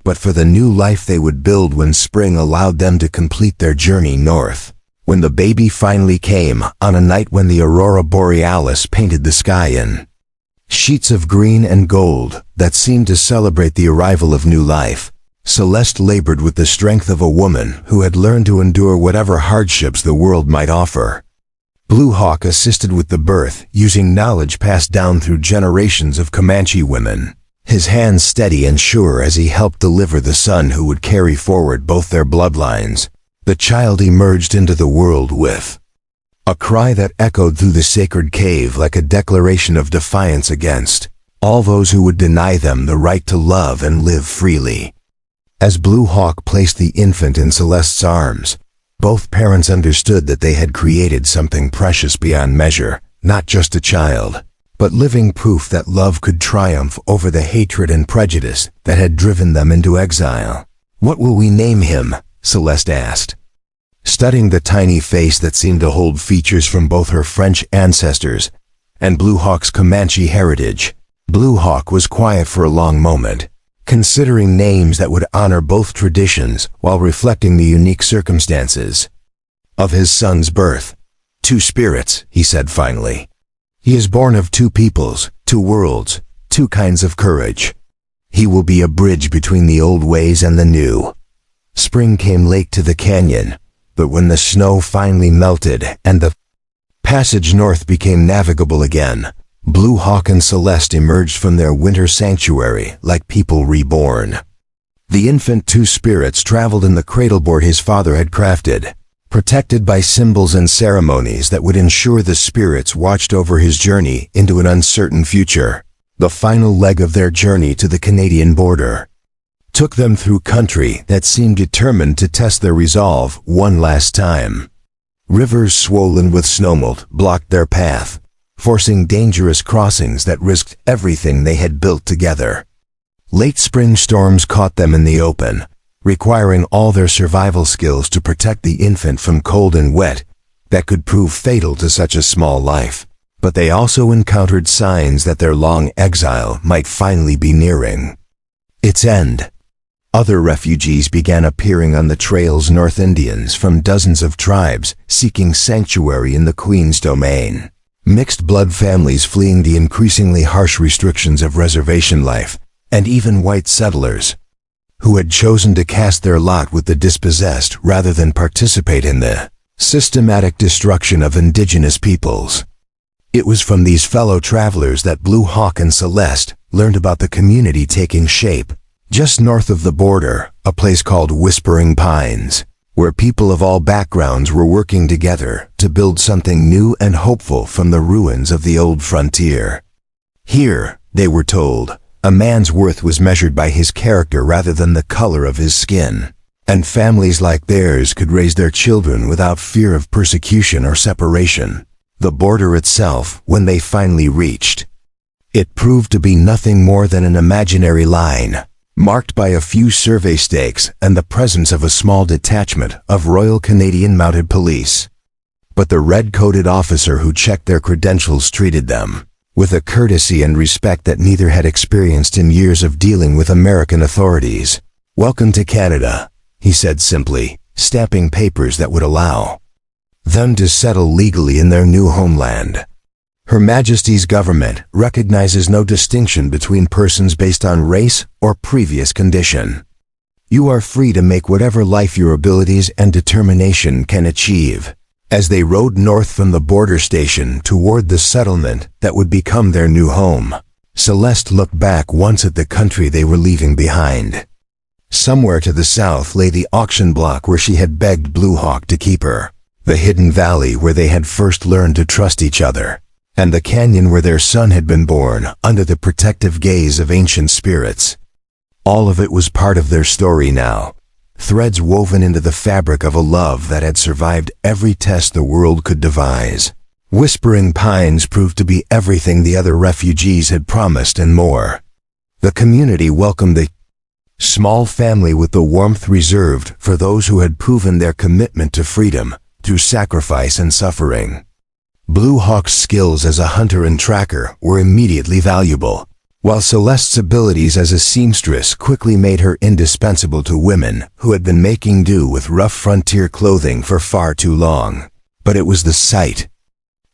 but for the new life they would build when spring allowed them to complete their journey north. When the baby finally came, on a night when the aurora borealis painted the sky in sheets of green and gold that seemed to celebrate the arrival of new life, Celeste labored with the strength of a woman who had learned to endure whatever hardships the world might offer. Blue Hawk assisted with the birth, using knowledge passed down through generations of Comanche women, his hands steady and sure as he helped deliver the son who would carry forward both their bloodlines. The child emerged into the world with a cry that echoed through the sacred cave like a declaration of defiance against all those who would deny them the right to love and live freely. As Blue Hawk placed the infant in Celeste's arms, both parents understood that they had created something precious beyond measure, not just a child, but living proof that love could triumph over the hatred and prejudice that had driven them into exile. "What will we name him?" Celeste asked, studying the tiny face that seemed to hold features from both her French ancestors and Blue Hawk's Comanche heritage. Blue Hawk was quiet for a long moment, considering names that would honor both traditions while reflecting the unique circumstances of his son's birth. "Two spirits," he said finally. "He is born of two peoples, two worlds, two kinds of courage. He will be a bridge between the old ways and the new." Spring came late to the canyon, but when the snow finally melted and the passage north became navigable again, Blue Hawk and Celeste emerged from their winter sanctuary like people reborn. The infant Two Spirits traveled in the cradleboard his father had crafted, protected by symbols and ceremonies that would ensure the spirits watched over his journey into an uncertain future. The final leg of their journey to the Canadian border took them through country that seemed determined to test their resolve one last time. Rivers swollen with snowmelt blocked their path, forcing dangerous crossings that risked everything they had built together. Late spring storms caught them in the open, requiring all their survival skills to protect the infant from cold and wet that could prove fatal to such a small life. But they also encountered signs that their long exile might finally be nearing its end. Other refugees began appearing on the trails, North Indians from dozens of tribes seeking sanctuary in the Queen's domain. Mixed blood families fleeing the increasingly harsh restrictions of reservation life, and even white settlers who had chosen to cast their lot with the dispossessed rather than participate in the systematic destruction of indigenous peoples. It was from these fellow travelers that Blue Hawk and Celeste learned about the community taking shape just north of the border, a place called Whispering Pines, where people of all backgrounds were working together to build something new and hopeful from the ruins of the old frontier. Here, they were told, a man's worth was measured by his character rather than the color of his skin, and families like theirs could raise their children without fear of persecution or separation. The border itself, when they finally reached, it proved to be nothing more than an imaginary line, marked by a few survey stakes and the presence of a small detachment of Royal Canadian Mounted Police. But the red-coated officer who checked their credentials treated them with a courtesy and respect that neither had experienced in years of dealing with American authorities. "Welcome to Canada," he said simply, stamping papers that would allow them to settle legally in their new homeland. Her Majesty's government recognizes no distinction between persons based on race or previous condition. You are free to make whatever life your abilities and determination can achieve. As they rode north from the border station toward the settlement that would become their new home, Celeste looked back once at the country they were leaving behind. Somewhere to the south lay the auction block where she had begged Blue Hawk to keep her, the hidden valley where they had first learned to trust each other, and the canyon where their son had been born under the protective gaze of ancient spirits. All of it was part of their story now, threads woven into the fabric of a love that had survived every test the world could devise. Whispering Pines proved to be everything the other refugees had promised and more. The community welcomed the small family with the warmth reserved for those who had proven their commitment to freedom through sacrifice and suffering. Blue Hawk's skills as a hunter and tracker were immediately valuable, while Celeste's abilities as a seamstress quickly made her indispensable to women who had been making do with rough frontier clothing for far too long. But it was the sight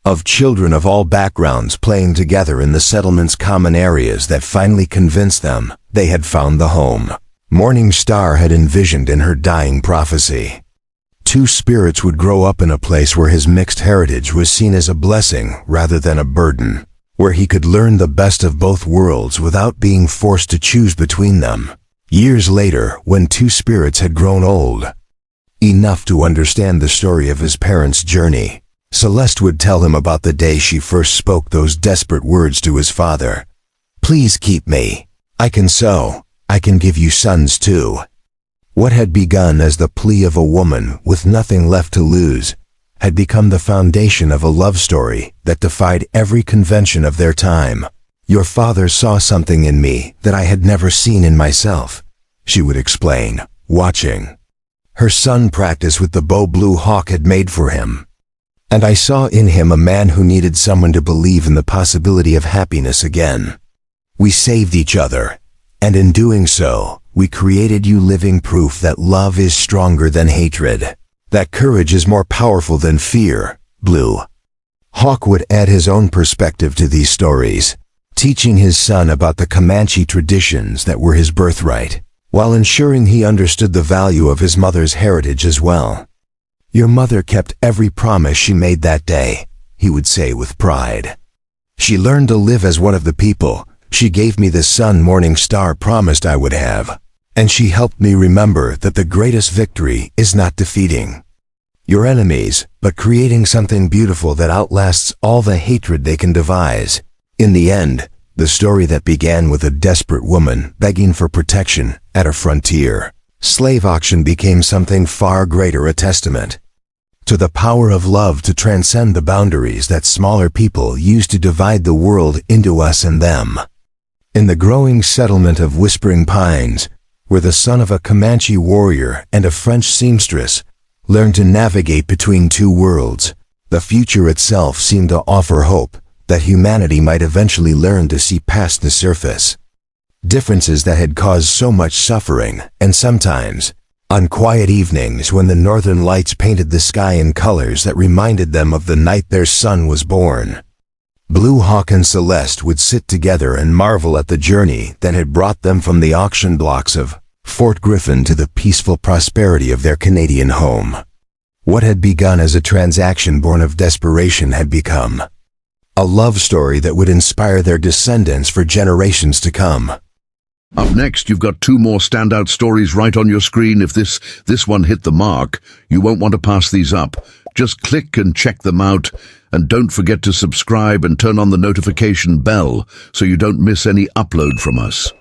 of children of all backgrounds playing together in the settlement's common areas that finally convinced them they had found the home Morning Star had envisioned in her dying prophecy. Two spirits would grow up in a place where his mixed heritage was seen as a blessing rather than a burden, where he could learn the best of both worlds without being forced to choose between them. Years later, when two spirits had grown old enough to understand the story of his parents' journey, Celeste would tell him about the day she first spoke those desperate words to his father. "Please keep me. I can sew. I can give you sons too." What had begun as the plea of a woman with nothing left to lose had become the foundation of a love story that defied every convention of their time. "Your father saw something in me that I had never seen in myself," she would explain, watching her son practice with the bow Blue Hawk had made for him. "And I saw in him a man who needed someone to believe in the possibility of happiness again. We saved each other, and in doing so, we created you living proof that love is stronger than hatred, that courage is more powerful than fear." Blue Hawk would add his own perspective to these stories, teaching his son about the Comanche traditions that were his birthright, while ensuring he understood the value of his mother's heritage as well. "Your mother kept every promise she made that day," he would say with pride. "She learned to live as one of the people. She gave me the son Morning Star promised I would have. And she helped me remember that the greatest victory is not defeating your enemies, but creating something beautiful that outlasts all the hatred they can devise." In the end, the story that began with a desperate woman begging for protection at a frontier slave auction became something far greater, a testament to the power of love to transcend the boundaries that smaller people use to divide the world into us and them. In the growing settlement of Whispering Pines, where the son of a Comanche warrior and a French seamstress learned to navigate between two worlds, the future itself seemed to offer hope that humanity might eventually learn to see past the surface. differences that had caused so much suffering, and sometimes, on quiet evenings when the northern lights painted the sky in colors that reminded them of the night their son was born, Blue Hawk and Celeste would sit together and marvel at the journey that had brought them from the auction blocks of Fort Griffin to the peaceful prosperity of their Canadian home. What had begun as a transaction born of desperation had become a love story that would inspire their descendants for generations to come. Up next, you've got two more standout stories right on your screen. If this one hit the mark, you won't want to pass these up. Just click and check them out. And don't forget to subscribe and turn on the notification bell so you don't miss any upload from us.